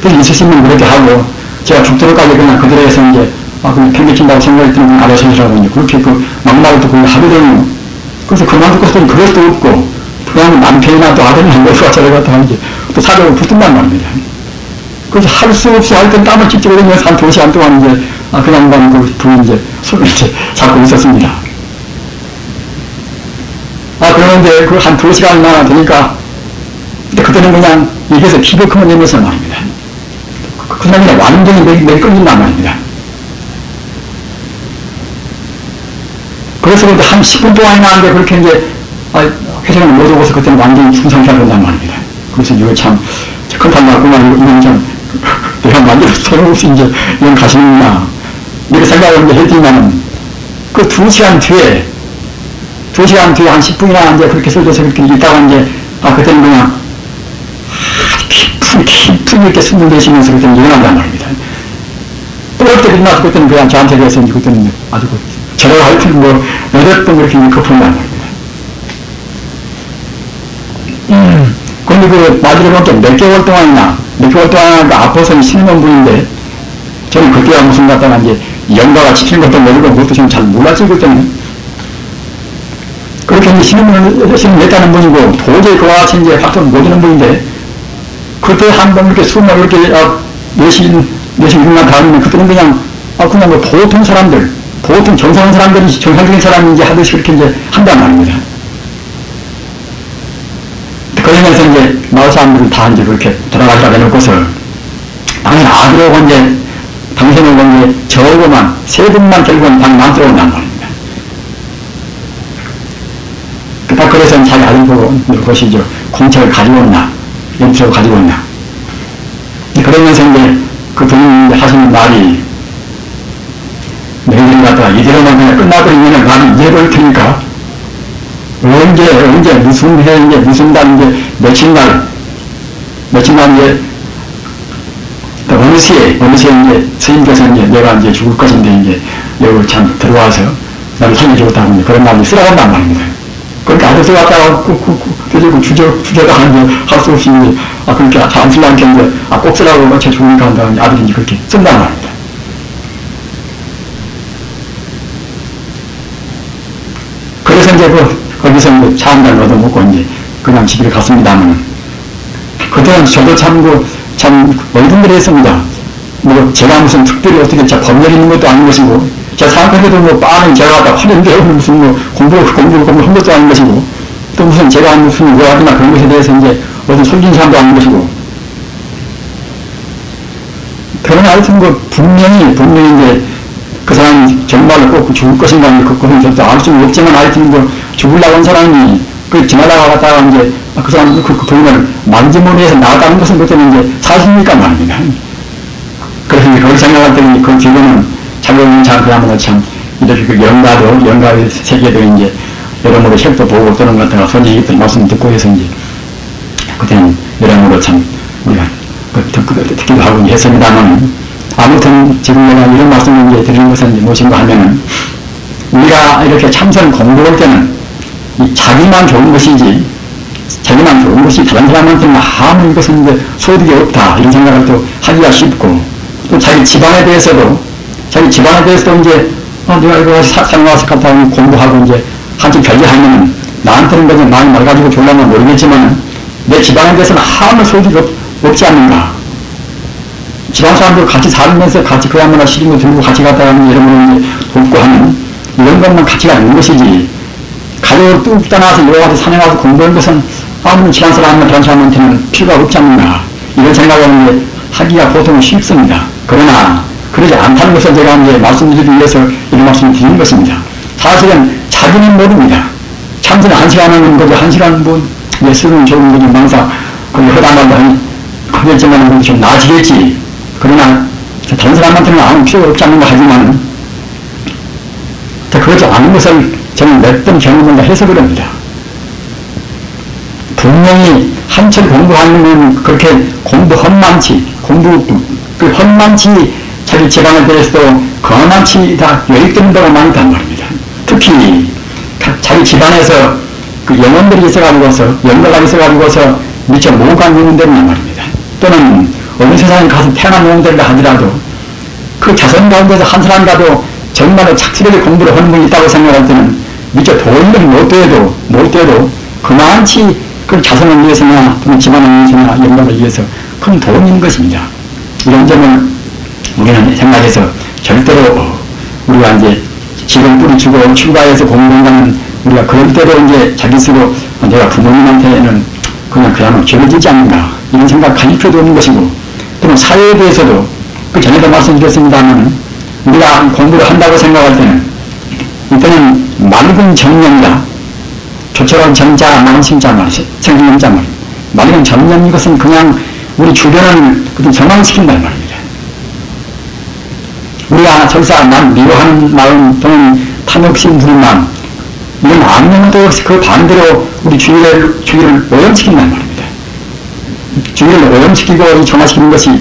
분이 있으시면 그렇게 하고 제가 죽도록까지 그냥 그들에서 이제, 그냥 경계친다고 생각이 드는 아저씨라고 이제 그렇게 그 막말을 또 그걸 하거든요. 그래서 그만두고서는 그럴 수도 없고, 그냥 남편이나 또 아들이나 뭐가 저래 갖다 이제 또 사적으로 붙든단 말입니다. 그래서 할 수 없이 하여튼 땀을 찝찝 흘리면서 한 2시간 동안 이제, 그냥 그 이제 술을 이제 잡고 있었습니다. 그러는데 그 한 2시간이나 되니까, 근데 그때는 그냥 입에서 피부크만 내면서 말입니다. 그냥 완전히 맥이 끊긴단 말입니다. 그래서 근데 한 10분 동안이나 하는데 그렇게 이제, 회생을 못 오고서 그때는 완전히 죽은 상태가 된단 말입니다. 그래서 이거 참, 큰탄 났구나, 이건 참, 내가 완전히 소용없이 이제, 이건 가시는구나. 이렇게 생각을 이제 했지만은, 그 2시간 뒤에 한 10분이나 이제 그렇게 써줘서 그렇게 있다가 이제, 그때는 그냥, 깊은 이렇게 숨을 내쉬면서 그때는 일어난단 말입니다. 또 그때 일어나서 그때는 그냥 저한테 대해서 이제 그때는 아주 저라고 하여튼 뭐, 8번 그렇게 거품을 난 겁니다. 근데 그 마지막에 몇 개월 동안이나 아파서 쉬는 분인데, 저는 그때야 무슨 갖다가 이제 연가가 지키는 것도 모르고 그것도 지금 잘 몰랐지, 그때는. 그렇게 이제 신임을 냈다는 분이고, 도저히 그와 같이 이제 확정 못 하는 분인데, 그때 한 번 이렇게 숨을 이렇게, 내쉬는 다음에, 그때는 그냥 뭐 보통 사람들, 보통 정상적인 사람들이, 정상적인 사람인지 하듯이 그렇게 이제 한단 말입니다. 그러면서 이제 마을 사람들은 다 이제 그렇게 돌아가시라고 해놓고서, 당연히 아들하고 이제, 당신하고 이제 저하고만, 3분만 결국은 방 만들어온단 말입니다. 그래서 자기 아들 보고 그것이 공책을 가지고 온나, 연필을 가지고 온나. 그러면서 이제 그 분이 하시는 말이, 너희들이 갖다가 이대로만 그냥 끝나버리면 나는 이해를 테니까, 언제, 무슨 해, 이제 무슨 달, 이제 며칠 날 이제, 어느 시에 이제 스님께서 이제 내가 이제 죽을 것인데 이제 여기 참 들어와서 나를 살려주겠다고 그런 말을 쓰라고 한단 말입니다. 그러니까 아저씨 갔다가 그 주저가 이제 할 수 없이 이제, 그렇게 안 쓰려니까 이제, 꼭 쓰라고 제 죽으니까 한다고 아들이 이제 그렇게 쓴단 말입니다. 그래서 이제 거기서 이제 차 한 잔 얻어먹고 이제 그냥 집에 갔습니다만, 그때는 저도 참 어이든들이 했습니다. 뭐 제가 무슨 특별히 어떻게 법률이 있는 것도 아닌 것이고, 제가 생각해도 뭐 빠는 제가 갖다 화낸데 무슨 뭐 공부를 한 것도 아닌 것이고, 또 무슨 제가 무슨 의학이나 그런 것에 대해서 이제 어떤 솔진 사람도 아닌 것이고, 그러나 하여튼 분명히 이제 그 사람이 정말로 꼭 죽을 것인가, 그것은 저도 알 수는 없지만 하여튼 죽으려고 한 사람이 지나다가 이제 그 사람 그 부인을 만지모니에서 나갔다는 것은 그때는 이제 사실이니까 말입니다. 그래서 이제 그걸 생각할 때는 그 뒤로는 자기는 참 그야말로 참 이렇게 그 연가의 세계도 이제 여러모로 책도 보고 또는 같은 선지기들 말씀 듣고 해서 이제 그때는 여러모로 참 우리가 듣기도 하고 했습니다만, 아무튼 지금 내가 이런 말씀을 이제 드리는 것은 이제 무엇인가 하면은, 우리가 이렇게 참선 공부할 때는 자기만 좋은 것이지, 다른 사람한테는 아무 이것은 이제 소득이 없다 이런 생각을 또 하기가 쉽고, 또 자기 집안에 대해서도 이제 내가 이거 사용와서 갔다 공부하고 이제 한쪽 별개하면은 나한테는 그냥 많이 말가지고 졸라면 모르겠지만 내 집안에 대해서는 아무 소득이 없지 않는가. 집안 사람들 같이 살면서 같이 그야말로 시린 거 들고 같이 갔다가 이런 거 돕고 하는 이런 것만 가치가 있는 것이지, 가족을 뚝 떠나서 여기 와서 산에 와서 공부하는 것은 아무런 지난 사람이나 다른 사람한테는 필요가 없지 않는가. 이런 생각을 이제 하기가 보통 쉽습니다. 그러나 그러지 않다는 것을 제가 이제 말씀드리기 위해서 이런 말씀을 드리는 것입니다. 사실은 자기는 모릅니다. 참선을 1시간 하는 거죠. 1시간 뭐 예술은 좋은 거죠. 망사 거기 허당한다 하겠지만 좀 나아지겠지. 그러나 다른 사람한테는 아무 필요가 없지 않는 거 하지만 그러지 않은 것을 저는 몇 번 경험을 해서 그럽니다. 분명히 한철 공부하는 건 그렇게 공부 헛만치 자기 집안에 대해서도 거만치 다 여익되는 데가 많단 말입니다. 특히 자기 집안에서 그 영혼들이 있어가지고서 영가가 있어가지고서 미처 모호한 영혼들이란 말입니다. 또는 어느 세상에 가서 태어난 영혼들이라 하더라도 그 자손 가운데서 한 사람이라도 정말로 착실하게 공부를 하는 분이 있다고 생각할 때는 미처 돈을 못 돼도 그만치 그 자손을 위해서나 또는 집안을 위해서나 영광을 위해서 큰 도움인 것입니다. 이런 점을 우리는 생각해서 절대로 우리가 이제 집을 뿌리주고 출가해서 공부한다는 우리가 그럴 때도 이제 자기 스스로 내가 부모님한테는 그야말로 죄를 짓지 않는가 이런 생각 가질 필요도 없는 것이고 또는 사회에 대해서도 그 전에도 말씀드렸습니다만 우리가 공부를 한다고 생각할 때는 이때는 맑은 정념이다. 조처럼 정자, 만심자 말이죠. 생명자 말입니다. 맑은 정념 이것은 그냥 우리 주변을 정황시킨다는 말입니다. 우리가 설사 남 미워하는 마음 또는 탐욕심 부른 마음 이런 악령도 역시 그 반대로 우리 주의를 오염시킨다는 말입니다. 주의를 오염시키고 정화시키는 것이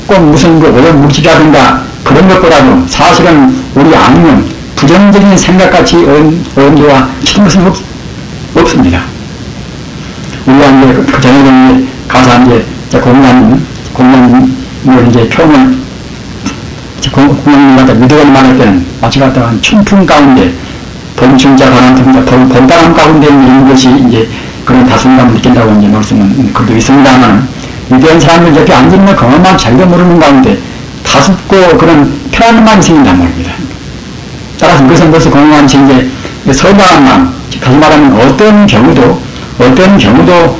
꼭 무슨 오염 물질이라든가 그런 것보다도 사실은 우리 악령 부정적인 생각같이 오염되어 치는 것은 없습니다. 우리가 이제 그 전에 가서 이제 공무원을 이제 표현을 공무원님한테 미덕을 말할 때는 마치 갔다가 춘풍 가운데 봄춘자 봄바람 가운데 있는 것이 이제 그런 다순감을 느낀다고 이제 말씀은 그도 있습니다만 위대한 사람들 옆에 앉아있는 그것만 자기가 모르는 가운데 다습고 그런 편안함만 생긴단 말입니다. 따라서 그것은 벌써 공무원이 이제 서방한 마음, 다시 말하면 어떤 경우도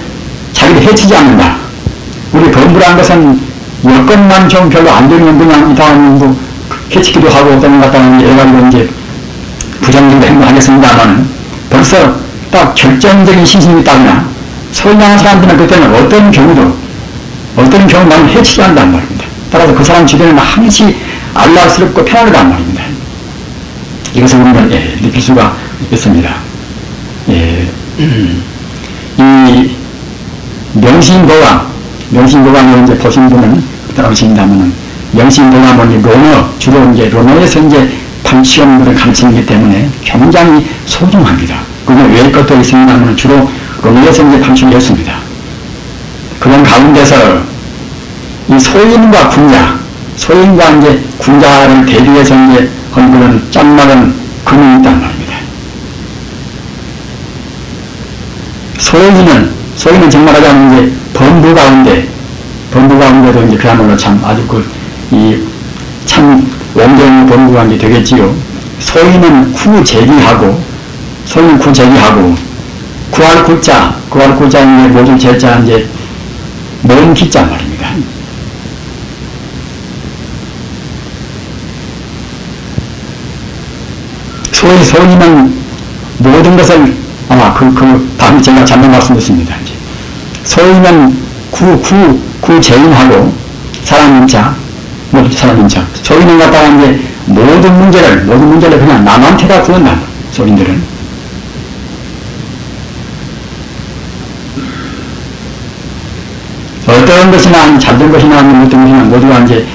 자기를 해치지 않는다. 우리 범부란 것은 여건만 좀 별로 안 되면 그냥 이상한 뭐 해치기도 하고 어떤 것 같다는 해가지고 이제 부정적으로 행동하겠습니다만 벌써 딱 결정적인 신심이 있다거나 선량한 사람들은 그때는 어떤 경우도 나는 해치지 않는단 말입니다. 따라서 그 사람 주변에는 항시 안락스럽고 편안하단 말입니다. 이것을 우리는 느낄 수가 있습니다. 이 명심보감을 이제 보신 분은 따라오신다면은 명심보감은 주로 이제 로너에서 이제 판치원물을 가르치기 때문에 굉장히 소중합니다. 그게 외의 것도 있습니다만 주로 로너에서 이제 판치였습니다. 그런 가운데서 이 소인과 소인과 이제 군자를 대비해서 이제 한 그런 짠막은 근육이 있단 말입니다. 소인은 정말 하자면 이제 범부 가운데도 이제 그야말로 참 아주 참 원경 범부가 이제 되겠지요. 소인은 구제기하고 구할 구자 이제 모든 제자 이제 모은 기자 말입니다. 소인은 모든 것을 아마 다음에 제가 잠깐 말씀드렸습니다. 소인은 구제인하고 사람인자. 소인은 갖다가 이제 모든 문제를 그냥 남한테다 구한다. 소인들은. 어떤 것이나 잘된 것이나 어떤 것이나 모두가 이제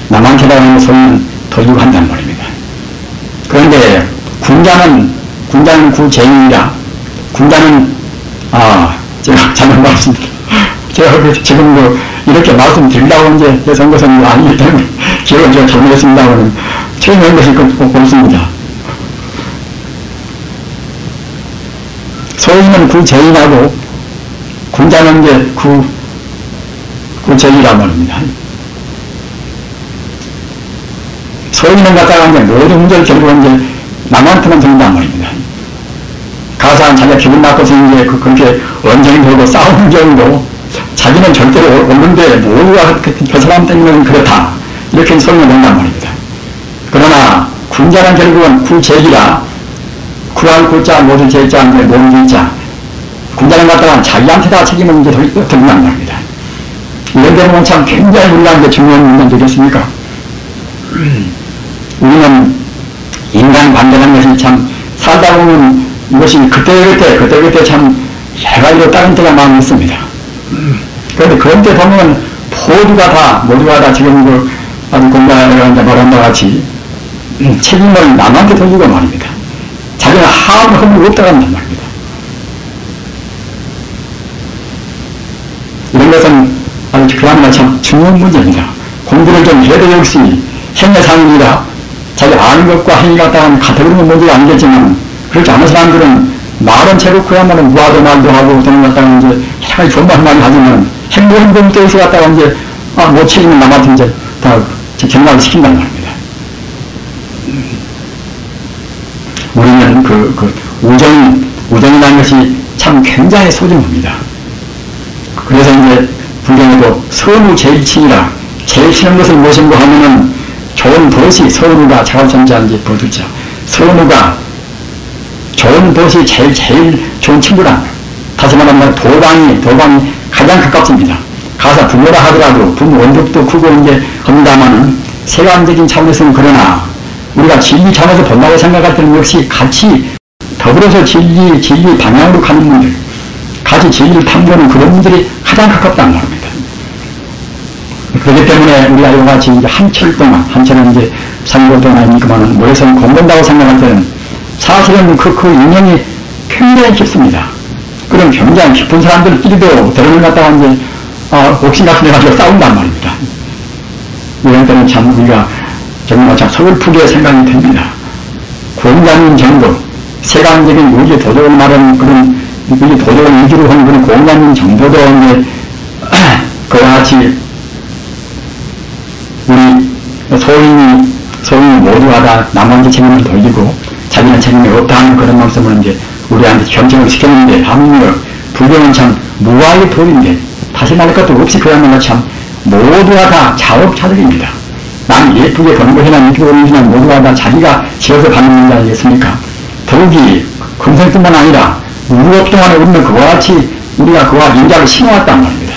남한테다 하는 소인은 돌리고 한단 말입니다. 그런데 군자는 구제인이라 군자는 제가 잠깐 말씀드립니다. 제가 지금 이렇게 말씀드리려고 이제 해서 한 것은 아니기 때문에 기억을 제가 잘못했습니다만 처음에 한 것이 옳습니다. 소인은 구제인하고 군자는 이제 구제이란 말입니다. 소인은 갖다가 이제 모든 문제를 결국은 이제 남한테만 드린단 말입니다. 가서 자기가 기분 나빠서 이제 그렇게 언쟁이 되고 싸우는 경우도 자기는 절대로 없는데 모두가 그 사람 때문에 그렇다. 이렇게 소리가 된단 말입니다. 그러나 군자는 결국은 구제기라 구할 구자 모두 제자 모든 제자 군자는 갖다가 자기한테 다 책임을 이제 드린단 말입니다. 이런 데 보면 참 굉장히 우리가 중요한 문제는 되겠습니까? 우리는 인간 관계라는 것이 참 살다 보면 이것이 그때 참 해가지고 다른 때가 많이 있습니다. 그런데 그런 때 보면 모두가 다 지금 아주 공부하려고 이제 말한 바 같이 책임을 남한테 돌리고 말입니다. 자기는 하나도 허물이 없다고 한단 말입니다. 이런 것은 아주 그야말로 참 중요한 문제입니다. 공부를 좀 해도 역시 행여상입니다. 자기 아는 것과 행위가 같아버리는 건 뭔지 알겠지만, 그렇지 않은 사람들은 말은 채고 그야말로 무화도 말도 하고 돈을 갖다가 이제 차라리 좋은 말 많이 하지만 행동 때에서 갖다가 이제 못 치는 남한테 이제 다 경락을 시킨단 말입니다. 우리는 우정이라는 것이 참 굉장히 소중합니다. 그래서 이제 불경에도 선우 제일 친이라, 제일 친한 것을 무엇인고 하면은 좋은 벗이 선우가 자가천자인지 버두자. 선우가 좋은 벗이 제일 좋은 친구란. 다시 말하면 도방이 가장 가깝습니다. 가서 부모라 하더라도 부모 원격도 크고 이제 합니다만은 세간적인 차원에서는 그러나 우리가 진리 차원에서 본다고 생각할 때는 역시 같이 더불어서 진리 방향으로 가는 분들, 같이 진리를 탐구하는 그런 분들이 가장 가깝다는 말입니다. 그렇기 때문에 우리가 이와 같이 이제 한철 동안, 한철은 이제 3개월 동안 아니니까만 모여서 공부한다고 생각할 때는 사실은 그 인연이 굉장히 깊습니다. 그럼 굉장히 깊은 사람들끼리도 대련을 갖다가 이제 옥신 같은 데 가지고 싸운단 말입니다. 이런 때는 참 우리가 정말 참 서글프게 생각이 됩니다. 공자님 정도, 세간적인 우리 도덕을 말하는 그런, 우리 도덕을 위주로 하는 그런 공자님 정도도 이제 그와 같이 우리 소인이 모두가 다 남한테 책임을 돌리고 자기는 책임이 없다 하는 그런 말씀을 이제 우리한테 경청을 시켰는데, 하물며 불교는 참 무아의 법인데, 다시 말할 것도 없이 그야말로 참 모두가 다 자업자득입니다. 남 예쁘게 보는 것이나 이쁘게 보는 것이나 모두가 다 자기가 지어서 받는 문제 아니겠습니까? 더욱이 금생뿐만 아니라 무법 동안에 우리는 그와 같이 우리가 그와 인자를 심어왔단 말입니다.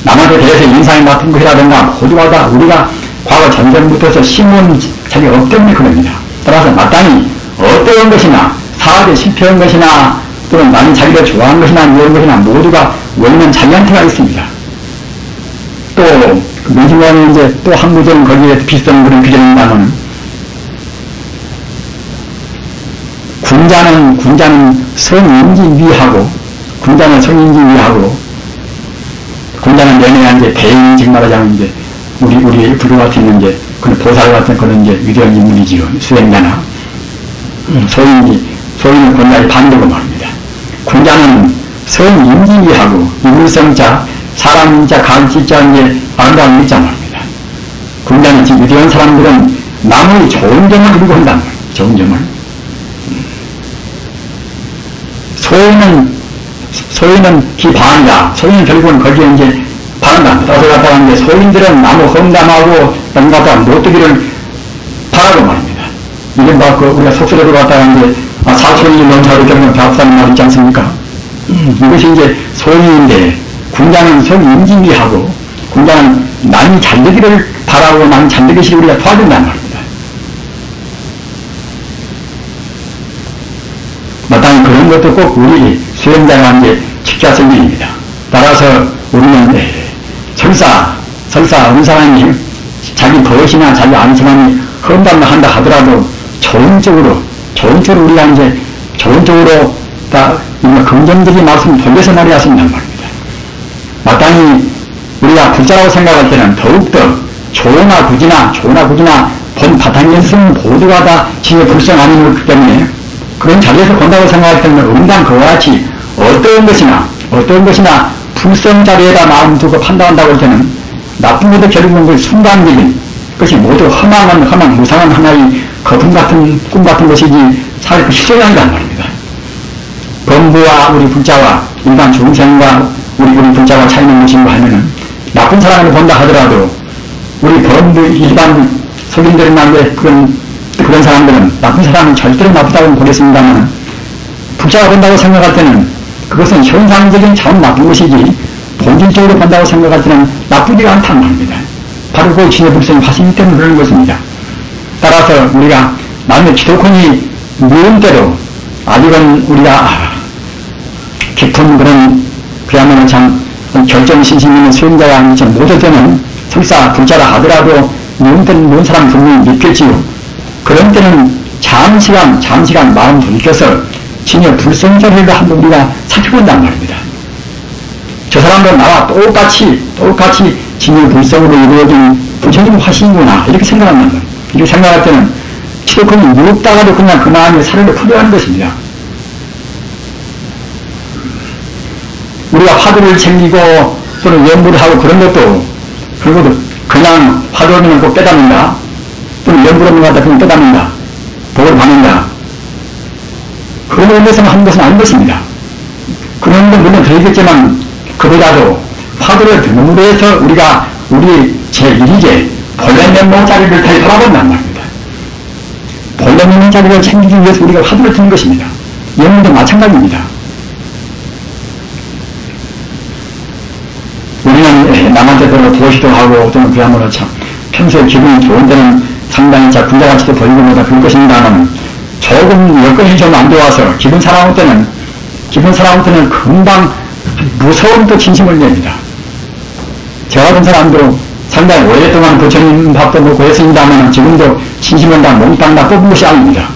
남한테 대해서 인상이 맡은 것이라든가 모두가 다 우리가 과거 전전부터서 심은 자기 업 때문에 그럽니다. 따라서 마땅히 어떠한 것이나 사업에 실패한 것이나 또는 남이 자기를 좋아하는 것이나 이런 것이나 모두가 원인은 자기한테가 있습니다. 또 매주간에 이제 또 한 구절 거기에 비슷한 그런 규정입니다만, 군자는 성인지 위하고, 군자는 내내 이제 대인, 즉 말하자면 이제 우리 불교 같은 이제 그런 보살 같은 그런 이제 위대한 인물이지요. 수행자나 소인은 군자의 반대로 말입니다. 군자는 성인지 위하고, 인물성자, 사람자, 강지자, 이제 아름다운 일자 말입니다. 군자는 즉 위대한 사람들은 남의 좋은 점을 이루고 한단 말이에요. 좋은 점을. 소인은 기반이다. 소인은 결국은 거기에 이제 바란다. 따라서 갖다가 이제 소인들은 나무 험담하고 남 갖다가 못되기를 바라고 말입니다. 이런 우리가 속설에도 갖다가 이제 사촌이 논사로 경영 배합사는 말 있지 않습니까? 이것이 이제 소인인데, 군자는 성인지위하고, 군자는 남이 잘되기를 바라고 남이 잘되기를 우리가 도와준다는 말입니다. 마땅히 그런 것도 꼭 우리 수행자가 이제 직자성 일입니다. 따라서 우리는 설사 어느 사람이 자기 버릇이나 자기 아는 사람이 험담을 한다 하더라도 좋은 쪽으로 우리가 이제 좋은 쪽으로 다 긍정적인 말씀을 돌려서 말해야 한단 말입니다. 마땅히 우리가 부자라고 생각할 때는 더욱더 좋으나 굳이나 본 바탕에서는 모두가 다 진의 불성 아니기 때문에 그런 자리에서 본다고 생각할 때는 응당 그와 같이 어떤 것이나 불성 자리에다 마음 두고 판단한다고 할 때는 나쁜 것도 결국은 그 순간적인 것이 모두 허망한 무상한 하나의 거품 같은 꿈 같은 것이지 사실 그 실존이 아니란 말입니다. 범부와 우리 불자와 일반 중생과 우리 불자와 차이는 무엇인가 하면은, 나쁜 사람을 본다 하더라도 우리 범부 일반 성인들이나 그런 사람들은 나쁜 사람은 절대로 나쁘다고 보겠습니다만, 불자가 본다고 생각할 때는 그것은 현상적인 참 나쁜 것이지 본질적으로 본다고 생각할 때는 나쁘지가 않다는 말입니다. 바로 그 진의 불성이 화신이 때문에 그런 것입니다. 따라서 우리가 남의 지도권이 미운 때도 아직은 우리가 깊은 그야말로 참 결정신심 있는 수행자가 못할 때는 설사 불자라 하더라도 미운 사람 분명히 믿겠지요. 그런 때는 잠시간 마음 돌이켜서 진여 불성자리를 한번 우리가 살펴본단 말입니다. 저 사람도 나와 똑같이 진유불성으로 이루어진 부처님 화신이구나 이렇게 생각한단 말이에요. 이렇게 생각할 때는 치도금이 눕다가도 그냥 그 마음에 사르르 풀려가는 것입니다. 우리가 화두를 챙기고 또는 연구를 하고 그런 것도 그냥 화두를 꼭 깨닫는다 또는 연구를 갖다 그냥 깨닫는다 복을 받는다 그런 의미에서만 하는 것은 아닌 것입니다. 그런 건 물론 들리겠지만 그보다도 화두를 듣는 데에서 우리가 우리 제1이제 본래 면목 자리를 다시 돌아본단 말입니다. 본래 면목 자리를 챙기기 위해서 우리가 화두를 듣는 것입니다. 연구도 마찬가지입니다. 우리는 남한테도 도시도 하고 또는 그야말로 참 평소에 기분이 좋은 데는 상당히 군자같이도 보이고 뭐다 그럴 것입니다만 조금 여건이 좀 안 좋아서 기분 사나울 때는 금방 무서운 또 진심을 냅니다. 저 같은 사람도 상당히 오랫동안 부처님 밥도 먹고 했습니다만 지금도 진심을 다 몽땅 다 뽑은 것이 아닙니다.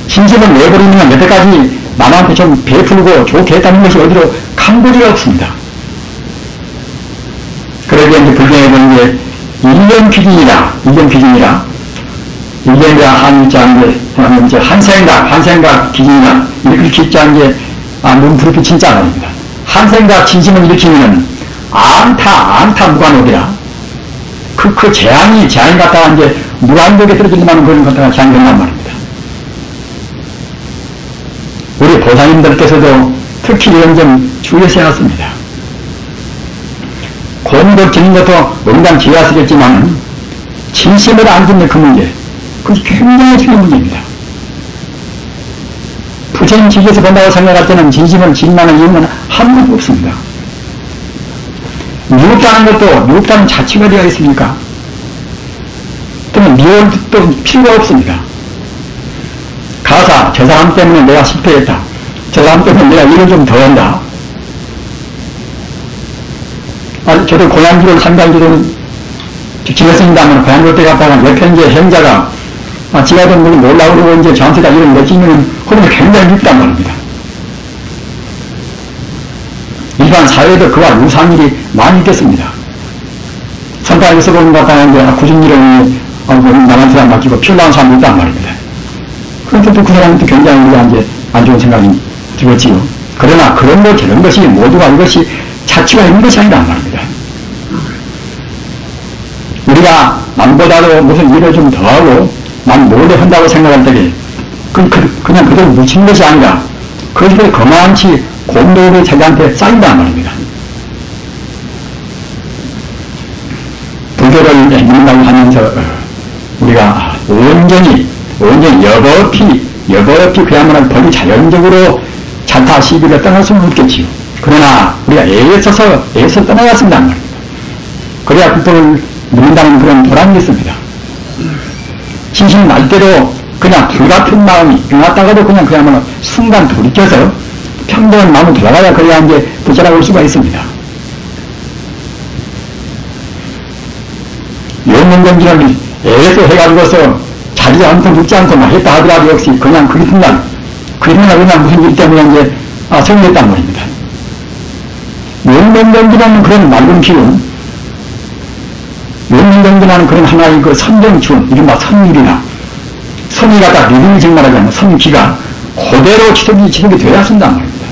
진심을 내버리면 여태까지 남한테 좀 베풀고 좋게 했다는 것이 어디로 강고리가 없습니다. 그러기에 이제 불교에는 이제 일념피진이라 이제 한생각 기준이라 이렇게 기자한 게 눈부르게 진짜 말입니다. 한생각 진심을 일으키면은 안타 무관옥이라 그 재앙이 갖다가 이제 무한독에 떨어지는 그런 것들가 재앙된단 말입니다. 우리 보살님들께서도 특히 이런 점 주의해서 해놨습니다. 공덕 짓는 것도 응당 지어쓰겠지만 진심으로 안 짓는 그 문제 그것이 굉장히 중요한 문제입니다. 부처님 지기에서 본다고 생각할 때는 진심을 짓는다는 이유는 한 번도 없습니다. 미흡다는 것도 미흡다는 자취가 되어 있습니까? 또는 미흡도 필요가 없습니다. 가사 저 사람 때문에 내가 실패했다. 저 사람 때문에 내가 일을 좀 더 한다. 저도 고향주를 상당히 지냈습니다만 고향주 때 갔다가 옆에 이제 행자가 지가 좀 몰라고 그러고 이제 저한테 다 이런 느끼면 그러면 굉장히 밉단 말입니다. 일반 사회에도 그와 유사한 일이 많이 있겠습니다. 선파에서 보는 것 같다가 이제 굳은 일을 남한테 안 맡기고 필요한 사람이 있단 말입니다. 그런데 또 그 사람한테 굉장히 우리가 이제 안 좋은 생각이 들었지요. 그러나 그런 것 저런 것이 모두가 이것이 자취가 있는 것이 아니란 말입니다. 우리가 남보다도 무슨 일을 좀 더 하고 남 몰래 한다고 생각할 때에 그냥 그대로 묻힌 것이 아니라 그것이 거만치 공덕이 자기한테 쌓인단 말입니다. 불교를 믿는다고 하면서 우리가 온전히 여법이 그야말로 법이 자연적으로 자타 시비를 떠날 수는 없겠지요. 그러나 우리가 애에서 떠나야 쓴단 말입니다. 그래야 불법을 믿는다는 그런 보람이 있습니다. 진심 날 때도 그냥 불같은 마음이 일어났다가도 그야말로 순간 돌이켜서 평등한 마음을 돌아가야 그래야 이제 부처라고 할 수가 있습니다. 용문경지를 애에서 해가지고서 자지 않고 죽지 않고 막 했다 하더라도 역시 그냥 그 순간 그냥 무슨 일 때문에 이제 성공했단 말입니다. 용문경지라는 그런 맑은 기운, 용문경지라는 그런 하나의 그 선정기운, 이른바 선율이나 선이 갖다 믿음이 정말하자면 선기가 그대로 지속이 되어야 쓴단 말입니다.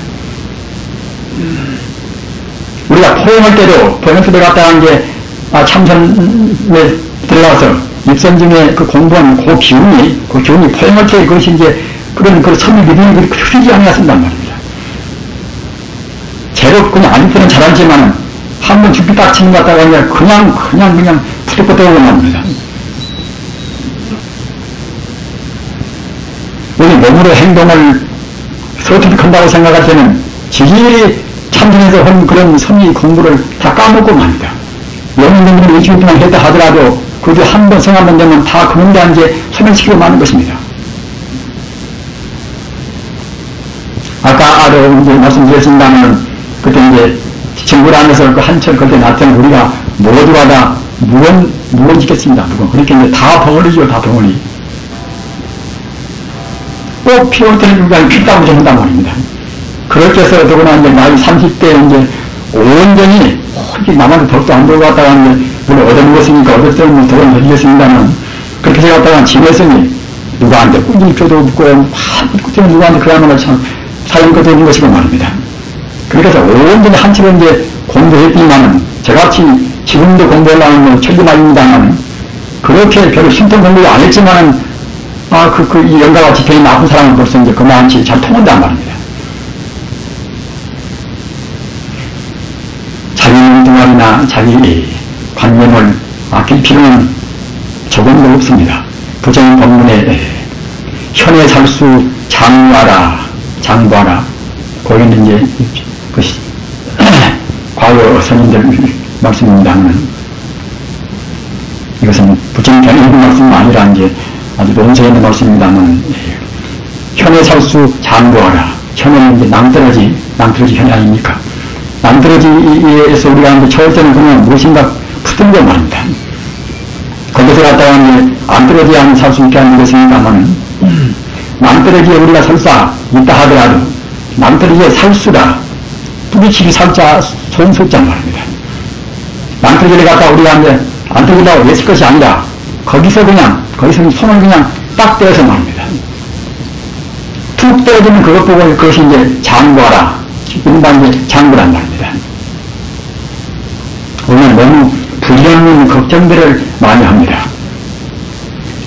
우리가 포용할 때도 포용습에 갔다가 이제 참선에 들어가서 입선 중에 그 공부한 그 기운이 포용할 때 그것이 이제 그런 그 선의 믿음이 그렇게 흐르지 않아야 쓴단 말입니다. 제로 그냥 아닐 때는 잘하지만 한번 죽기 딱 치는 것 같다가 그냥 푸득푸득하고 납니다. 우리 몸으로 행동을 서투득한다고 생각할 때는 지질이 참선에서 한 그런 선의 공부를 다 까먹고 맙니다. 영혼들은 일주일 동안 했다 하더라도 그게 한 번 성 한 번 되면 다 그 문제 이제 소멸시키고 마는 것입니다. 아까도 이제 말씀드렸습니다만 그때 이제 정글 안에서 그 한철 그때 나타난 우리가 모두가 다 무언 짓겠습니다. 그렇게 이제 다 벙어리죠, 다 벙어리. 꼭 필요할 때는 우리가 피땀을 좀 한단 말입니다. 그렇게 해서 더구나 이제 나이 30대 이제 온전히, 남한테 덕도 안 들고 갔다가, 물론 얻어먹었으니까 얻었더니 덕은 얻겠습니다만, 그렇게 생각하다가 지냈으니, 누구한테 꾸준히표도 없고, 그때 누구한테 그야말로 참, 사용도 되는 것이고 말입니다. 그래서 온전히 한치로 이제 공부했지만은, 저같이 지금도 공부하려면 철저만입니다만, 그렇게 별로 신통 공부를 안 했지만은, 이 영가와 같이 개인 나쁜 사람은 벌써 이제 그 마음이 잘 통한단 말입니다. 자기 뚱아리나 자기 관념을 아낄 필요는 조금도 없습니다. 부정 법문에 현에 살수 장부하라. 거기는 이제 과거 선인들 말씀입니다만, 이것은 부정 변형의 말씀이 아니라 이제 아주 논서에 있는 말씀입니다만, 현에 살수 장부하라. 현에는 이제 낭떠러지 현이 아닙니까? 낭떠러지에서 우리가 이제 처할 때는 그냥 무엇인가 붙은 말입니다. 거기서 갔다가 이제 안 떨어지 않은 살 수 있게 하는 것입니다만, 낭떠러지에 우리가 설사 있다 하더라도, 낭떠러지에 살수라, 뿌리치기 살자, 손석자 말입니다. 낭떠러지를 갖다가 우리가 이제 안 떨어지려고 했을 것이 아니라, 거기서 손을 그냥 딱 떼어서 말입니다. 툭 떨어지면 그것 보고 그것이 이제 장부하라. 일반 이제 장부란 말입니다. 우리는 너무 불리없는 걱정들을 많이 합니다.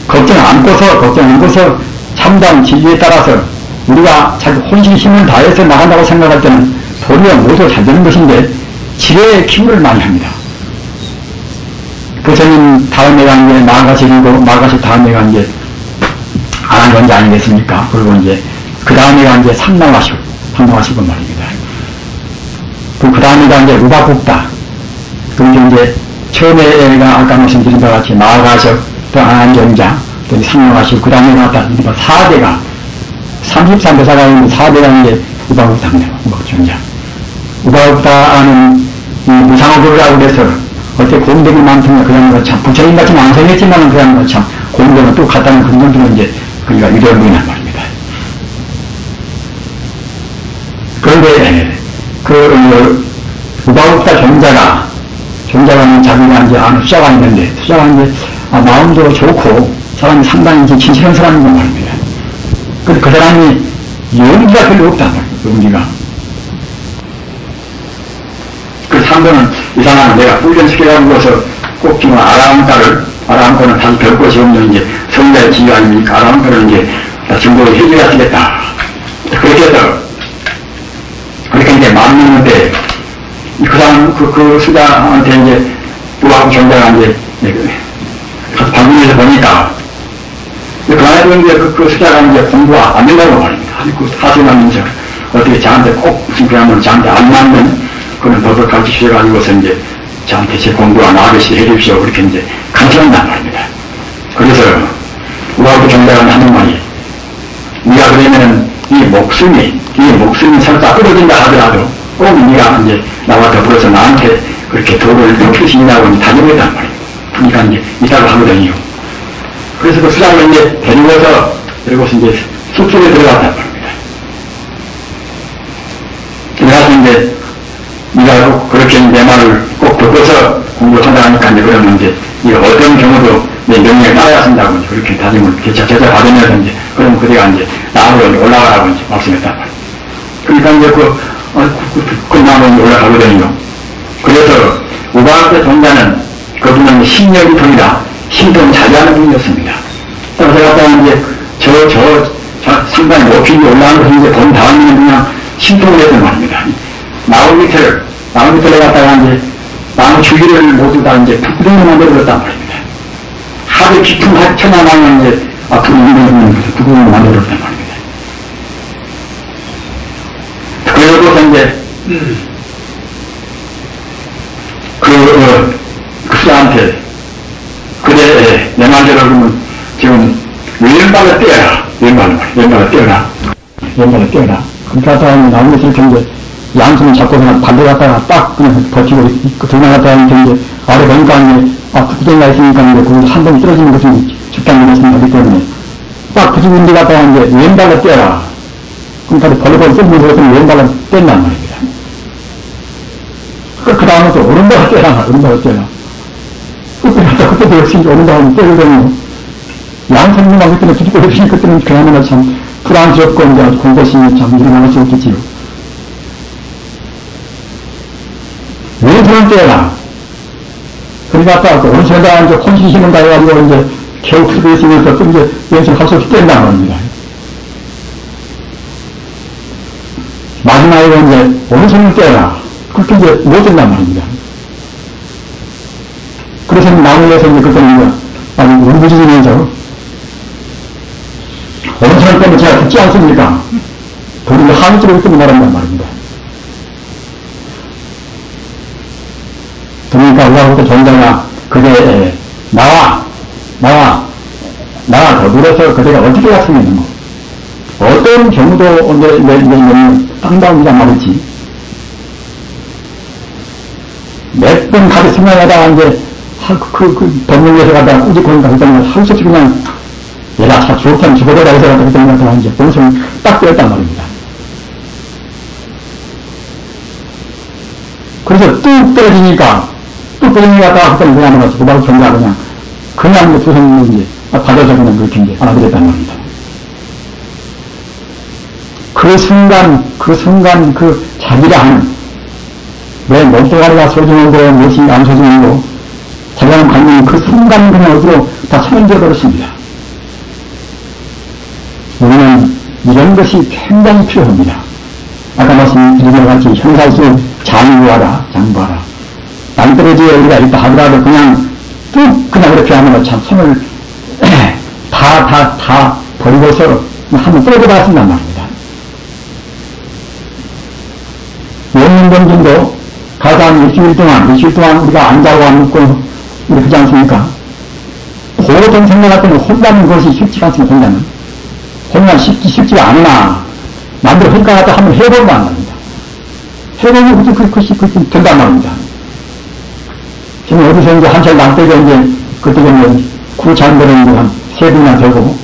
걱정 안고서 참다운 진리에 따라서 우리가 자기 혼신 힘을 다해서 나간다고 생각할 때는 도리어 모두 잘 되는 것인데, 지혜의 기부를 많이 합니다. 부처님 다음에가 이제 나아가시 다음에가 이제 안한건자 아니겠습니까? 그리고 이제 그 다음에가 이제 상당하시고 말입니다. 그 다음에가 이제 우바국다. 그리고 이제 처음에가 아까 말씀드린 것 같이 나아가셔, 또 안한경자, 또 상당하시고, 그 다음에가 4대가 33대사가 있는 4대가 이제 우바국다입니다. 우바국자. 우바국다는 무상어부라고 그래서 어떻게 공덕이 많던가 그냥 참 부처님 같이 망성했지만은 그냥 참 공덕은 또 갖다는 그런 정도로 이제 그러니까 유료부인한 말입니다. 그런데 우바국다 종자가 자기가 이제 아는 수자가 있는데, 수자가 이제 마음도 좋고 사람이 상당히 이제 진실한 사람인 거 말입니다. 근데 그 사람이 용기가 별로 없단 말이에요. 용기가. 그 상대는 이 사람은 내가 훈련시켜가지고서 꼭 지금 아라한거는 다시 별 것이 없는 이제 성자의 지위 아닙니까? 아라한거는 이제 중국에 해줘야 되겠다. 그렇게 해서, 그렇게 이제 마음먹는데, 그 사람, 그 수자한테 이제, 우하고 경자가 이제, 방문에서 보니까, 그 안에도 이제 그 수자가 이제 공부가 안 된다고 말입니다. 그 사실하면서 어떻게 저한테 꼭, 그러면 저한테 안 맞는 그런 법을 가르쳐 주셔가지고서 이제 저한테 제 공부가 나아가시 해주십시오. 그렇게 이제 가르쳐준단 말입니다. 그래서 우하고 경자가 하는 말이, 네가 그러면은 이 목숨이 설사 끊어진다 하더라도 꼭 네가 이제 나와 더불어서 나한테 그렇게 도를 높이시냐고 다짐했단 말이에요. 그러니까 이제 이따가 하거든요. 그래서 그 수장을 이제 데리고서 이제 숙소에 들어갔단 말입니다. 들어가서 이제 네가 그렇게 내 말을 꼭 듣고서 공부를 한다 하니까 이제 그러면 이제 어떤 경우도 내 명령에 따라야 한다고 이제 그렇게 다짐을 제자 받으면서 이제 그러면 그대가 이제 나무로 올라가라고 이제 말씀했단 말이에요. 그러니까 이제 그 나무로 올라가거든요. 그래서 우바한테 동자는 그분은 신력이 분이라 신동 자제하는 분이었습니다. 그래서 제가 이제 상당히 높이 올라가는 것을 이제 본 다음에는 그냥 신동을 했단 말입니다. 나무 밑을 갖다가 이제 나무 주기를 모두 다 이제 북구덩이로 만들어줬단 말입니다. 하도 깊은 하천하나는 이제 앞으로 있는 북구덩이로 만들어줬단 말입니다. 그래서 이제 그 수자한테 그래 내 말대로 그러면 지금 왼발을 떼어라. 왼발을 떼어라. 그러니까 나무 밑을 이제 양손을 잡고 그냥 반대 갔다가 딱 그냥 버티고 등을 갔다가 이제 아래 보니까 이제 구덩이가 있으니까 이제 그 한 번 떨어지는 것은 적당히 말씀이 되기 때문에 딱 그 집인데 갔다가 이제 왼발로 떼어라. 그럼 다들 벌레벌레 뜯는 것은 왼발로 뗀단 말입니다. 그 다음에 또 오른다고 때라, 오른다고 때라. 그때도 역시 오른다고 때를 되고, 양손님하고 그때는 뒤집고 계시니 그때는 그야말로 참 불안스럽고 이제 공고심이 참 일어날 수 없겠지요. 왼손을 떼라. 그러니까 아까 그 오른손에다가 이제 혼신이 힘을 다해가지고 이제 겨우 풀고 있으면서 또 이제 왼손 할 수 없이 뗀다는 겁니다. 마지막에 이제 오른손을 떼라. 그렇게 이제 못 뗀단 말입니다. 그래서 나무에서 이제 그때는 이제 아주 울부짖으면서 오른손을 떼면 제가 듣지 않습니까? 그리고 한쪽으로 또 말한단 말입니다. 그러니까 우리하고 존재가 그대 나와 더 늘어서 그대가 어떻게 갔으면 있는 거. 어떤 경우도 내 땅다운이란 말이지. 몇 번 가서 생각하다가 이제 법률에서 가다가 꾸짖고 있다 그랬더니 할 수 없이 그냥 얘가 참 좋다면 죽어버려 해서 가다가 그랬더니 이제 본성을 딱 떼었단 말입니다. 그래서 뚝 떨어지니까 그때는 그냥 하면서 그바로 존재하고 그냥 두 손을 이제 받아서 그냥 그렇게 이제 받아들였단 말입니다. 그 순간 그 자기가 하는 내 몸뚱아리가 소중한 거 무엇이 안 소중한 거 자기가 갖는 그 순간 그냥 어디로 다 소멸되어 버렸습니다. 우리는 이런 것이 굉장히 필요합니다. 아까 말씀드린 것 같이 현살수 장부하라. 낭떠러지에 우리가 있다 하더라도 그냥 뚝 그냥 그렇게 하면 참 손을 다 버리고서 한번 떨어져 봤습니다 말입니다. 원문본진도 가서 한 일주일 동안 우리가 안 자고 안 먹고 우리 그러지 않습니까? 보통 생각할 때는 혼자는 것이 쉽지가 않습니다. 혼자는 쉽지가 않으나 남들 hul까 갖다 한번 해본단 말입니다. 해보면 그것이 된단 말입니다. 지금 어디서 이제 한철 남때가 이제 그때가 이제 구찬들은 이제 한 3분이나 되고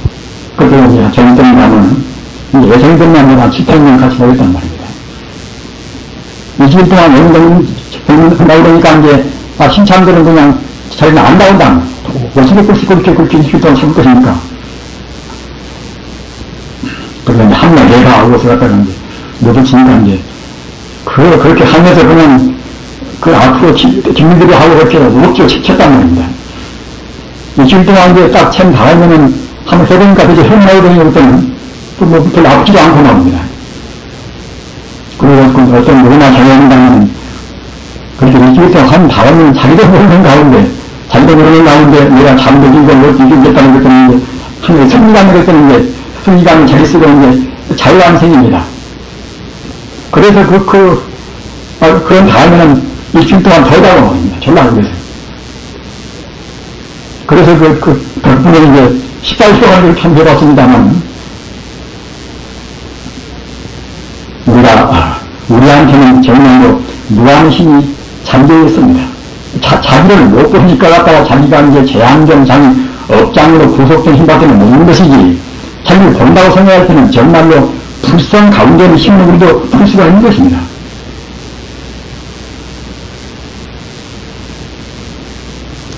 그때 이제 정tem이 가면은 이제 여성들만 한 7-8년 같이 모였단 말입니다. 20일 동안 여성들은 한다고 그러니까 이제 신참들은 그냥 자기는 안 나온다. 어떻게 그렇게 20일 동안 참을 것입니까? 그래서 이제 한 명 내가 오고서 갖다가 이제 모두 지니까 이제 그렇게 하면서 그냥 그 앞으로 뒷문들이 하고 그렇게 억지로 쳤단 말입니다. 일주일 동안 이제 딱 챔 다 하면은 한번 해보니까 그게 현마에 되는 것들은 또 뭐 별로 아프지도 않고 나옵니다. 그리고 어떤 누구나 자기한다면 그렇게 일주일 동안 한번 다 하면 자기도 모르는 가운데 내가 잠들인 걸 못 이기겠다는 것들은 하늘의 승리감을 했더니 이제 승리감을 자기 쓰고 이제 자유함이 생깁니다. 그래서 그런 다음에는 일주일 동안 더 자고 나옵니다. 졸라 그래서 덕분에 이제 14일 동안 이렇게 한번 해봤습니다만, 우리한테는 정말로 무한의 힘이 잠겨 있습니다. 자기를 못 보니까 갖다가 자기가 이제 재앙정상이 업장으로 구속된 힘밖에 없는 것이지, 자기를 본다고 생각할 때는 정말로 불성 가운데 있는 힘을 우리도 풀 수가 있는 것입니다.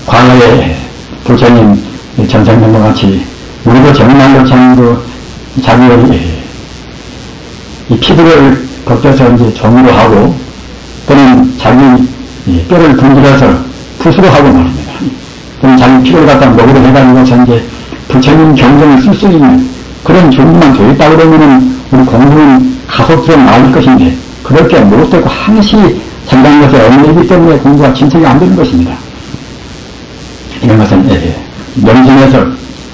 과거에 부처님 전생들과 같이 우리도 정말로 자기의 이 피부를 벗겨서 이제 종으로 하고 또는 자기 뼈를 분질러서 붓으로 하고 말입니다. 또는 자기 피를 갖다 먹으로 해가지고서 이제 부처님 경전을 쓸 수 있는 그런 준비만 되어 있다 그러면은 우리 공부는 가속도로 나올 것인데 그렇게 못되고 항시 자기라는 것에 얽매이기 때문에 공부가 진척이 안 되는 것입니다. 이런 것은 명심해서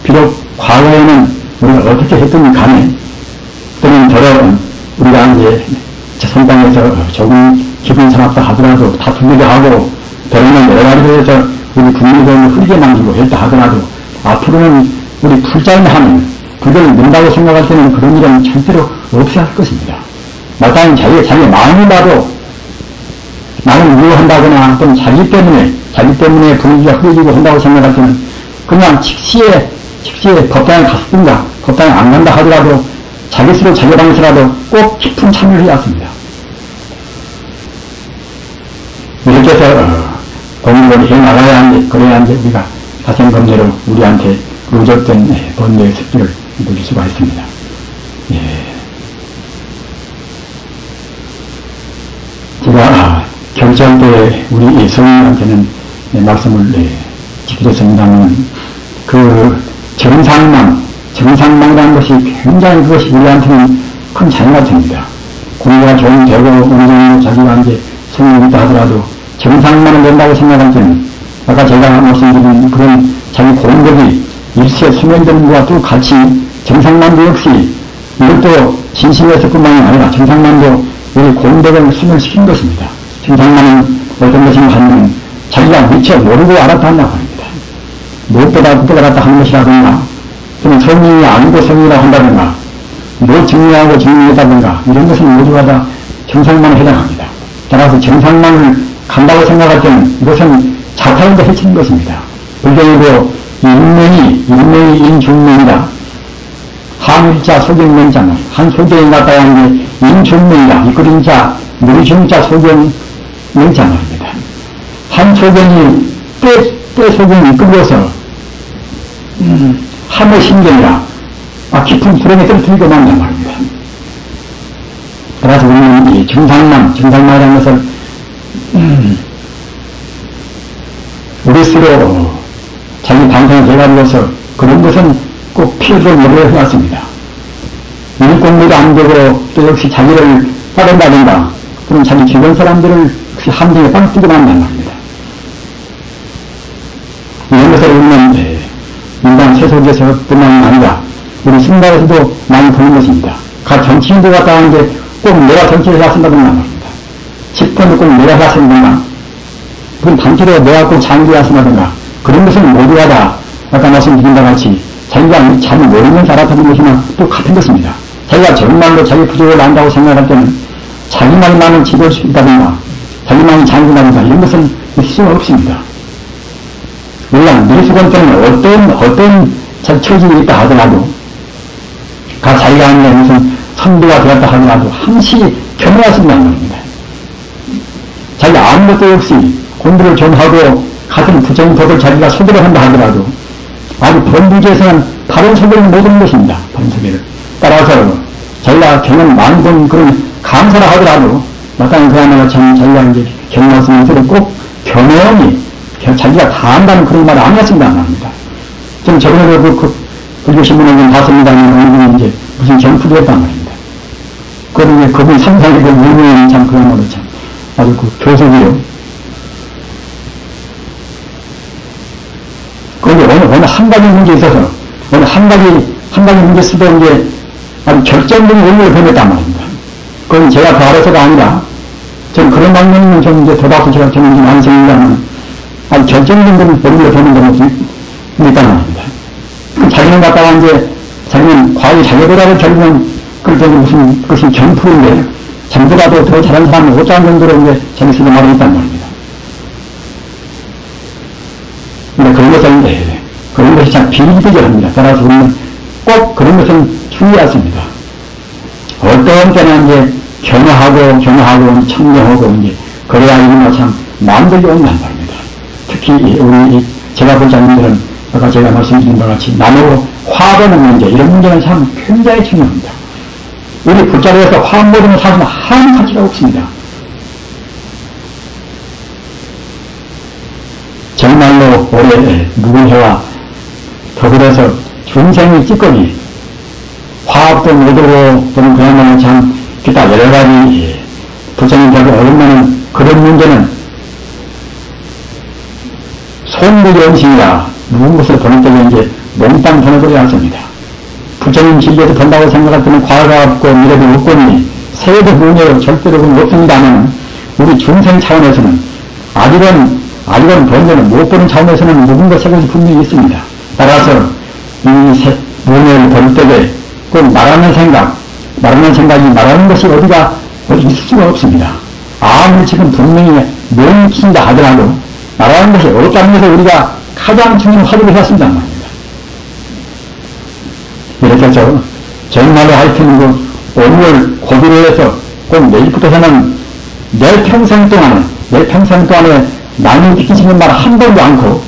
비록 과거에는 우리가 어떻게 했든 간에 또는 더러 우리가 이제 선방에서 조금 기분 사납다 하더라도 다투기도 하고 더러는 여러 가지로 해서 우리 국민을 흐리게 만들고 했다 하더라도 앞으로는 우리 불자인하는 그걸 는다고 생각할 때는 그런 일은 절대로 없어야 할 것입니다. 마땅히 자기 마음이 봐도 나는 우려한다거나 또는 자기 때문에 분위기가 흐려지고 한다고 생각할 때는 그냥 직시에 법당에 갔든가 법당에 안 간다 하더라도 자기 스스로 자기 방에서라도 꼭 깊은 참여를 해야 합니다. 계속해서 공부를 해 나가야 하는데, 그래야 이제 우리가 사생검대로 우리한테 누적된 번뇌의 습기를 누릴 수가 있습니다. 예. 제가 결제할 때 우리 성인한테는 말씀을 지키겠습니다만, 그 정상망이라는 것이 굉장히 그것이 우리한테는 큰 장애가 됩니다. 공부가 좀 되고 어느 정도 자기가 이제 성공이 있다 하더라도 정상만은 된다고 생각할 때는 아까 제가 말씀드린 그런 자기 공덕이 일시에 소멸되는 것과 또 같이 정상만도 역시 이것도 진심에서 뿐만이 아니라 정상만도 우리 공덕을 소멸시킨 것입니다. 정상만은 어떤 것인가 하면 자기가 미처 모르고 알았다 한다고 합니다. 무엇보다 그때 알았다 하는 것이라든가 또는 성인이 아니고 성인이라고 한다든가 뭐 증명하고 증명했다든가 이런 것은 모두가 다 정상만에 해당합니다. 따라서 정상만을 간다고 생각할 때는 이것은 자타인데 해치는 것입니다. 불경에도 인명이 인중명이다. 한일자 소경명자는 한 소경이 갖다가 이제 인중명이다. 이끌인 자 누리중자 소경명자 말입니다. 한 소경이 때 소경이 이끌려서 함의 신경이라 깊은 불행에 떨어뜨리고 만단 말입니다. 따라서 우리는 이 정상만이라는 것을 우리 스스로 자기 방송을 돼가지고서 그런 것은 꼭 필요로 노력을 해왔습니다. 일 공부도 안 되고 또 역시 자기를 따른다든가 그런 자기 주변 사람들을 함정에 빵 뜨게 만단 말입니다. 이런 것을 우리는 인간 세속에서 뿐만 아니라 우리 승가에서도 많이 보는 것입니다. 각 정치인들 갖다 하는데 꼭 내가 정치를 해야 쓴다든가 말입니다. 집권을 꼭 내가 해야 쓴다든가 그건 단체로 내가 꼭 장기해야 쓴다든가 그런 것은 모두가 다 아까 말씀드린 바 같이 자기가 잘 모르면서 알아듣는 것이나 또 같은 것입니다. 자기가 정말로 자기 부족을 안다고 생각할 때는 자기만이 지도할 수 있다든가 자기만이 장기다든가 이런 것은 있을 수가 없습니다. 물론 미수건 때는 어떤 처지가 있다 하더라도 자기가 아니라 무슨 선비가 되었다 하더라도 항시 견해가 쓴다는 겁니다. 자기가 아무것도 없이 공부를 좀 하고 같은 부정법을 자기가 소개를 한다 하더라도 아주 본부지에서는 바른 소개를 못하는 것입니다. 바른 소개를. 따라서 자기가 경험 많이 본 그런 강사라 하더라도 마땅히 그야말로 참 자기가 이제 경험하면서도 꼭 경험이 자기가 다 안다는 그런 말을 안 했습니다. 말입니다. 좀 저번에도 그 불교신문에 좀 봤습니다만 어느 분이 이제 무슨 경프도 했단 말입니다. 그런데 그분 상상이 그 유명한 참 그야말로 참 아주 그 교수이요. 그런데 어느 한 가지 문제에 있어서 어느 한 가지 문제 쓰던 이제 아주 결정적인 의미를 보냈단 말입니다. 그건 제가 더 알아서가 아니라 전 그런 방면은 좀 이제 더다고 제가 저는 좀 안 생각하면 아주 결정적인 의미를 보는 경우도 있단 말입니다. 자기는 갖다가 이제 자기는 과거 자기보다도 결국은 그렇게 무슨 그것이 경프인데 자기보다도 더 잘한 사람을 못하는 정도로 이제 자기 스스로 말을 했단 말입니다. 근데 그런 것이 참 비일비재합니다. 따라서 우리는 꼭 그런 것은 주의하십니다. 어떤 때는 이제 경하고 청정하고 이제 그래야 이게 참 마음들이 온단 말입니다. 특히 우리 제가 볼 장님들은 아까 제가 말씀드린 바 같이 나누고 화보는 문제 이런 문제는 참 굉장히 중요합니다. 우리 붓자리에서 화 모르는 사람은 아무 가치가 없습니다. 정말로 올해 무근해와 더불어서 중생의 찌꺼기 화학도 못하고 또는 그야말로 참 기타 여러 가지 부처님 되고 어렵다는 그런 문제는 손목의 음식이라 누군 것을 보낼 때는 이제 몽땅 보내버려야 합니다. 부처님 진리에서 본다고 생각할 때는 과가 없고 미래도 없고니 세도 문제로 절대로 없습니다만 우리 중생 차원에서는 아직은 본전은 못 보는 차원에서는 누군가 세상이 분명히 있습니다. 따라서 이 문제를 볼 때에 꼭 말하는 생각이 것이 어디 있을 수가 없습니다. 아무리 지금 분명히 멈춘다 하더라도 말하는 것이 어렵다는 것을 우리가 가장 중요한 화두를 했습니다. 말입니다. 이렇게 해서 정말로 하여튼 오늘 고비를 해서 꼭 내일부터 해는 내 평생 동안에 남이 비키시는 말 한 번도 않고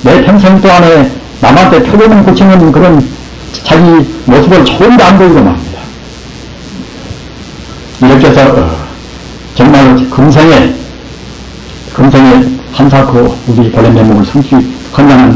내 평생 동안에 남한테 표본을 고치는 그런 자기 모습을 처음도 안 보이고 말입니다. 이렇게 해서 정말 금생에 한사코 우리 본래 면목을 성취 헌장한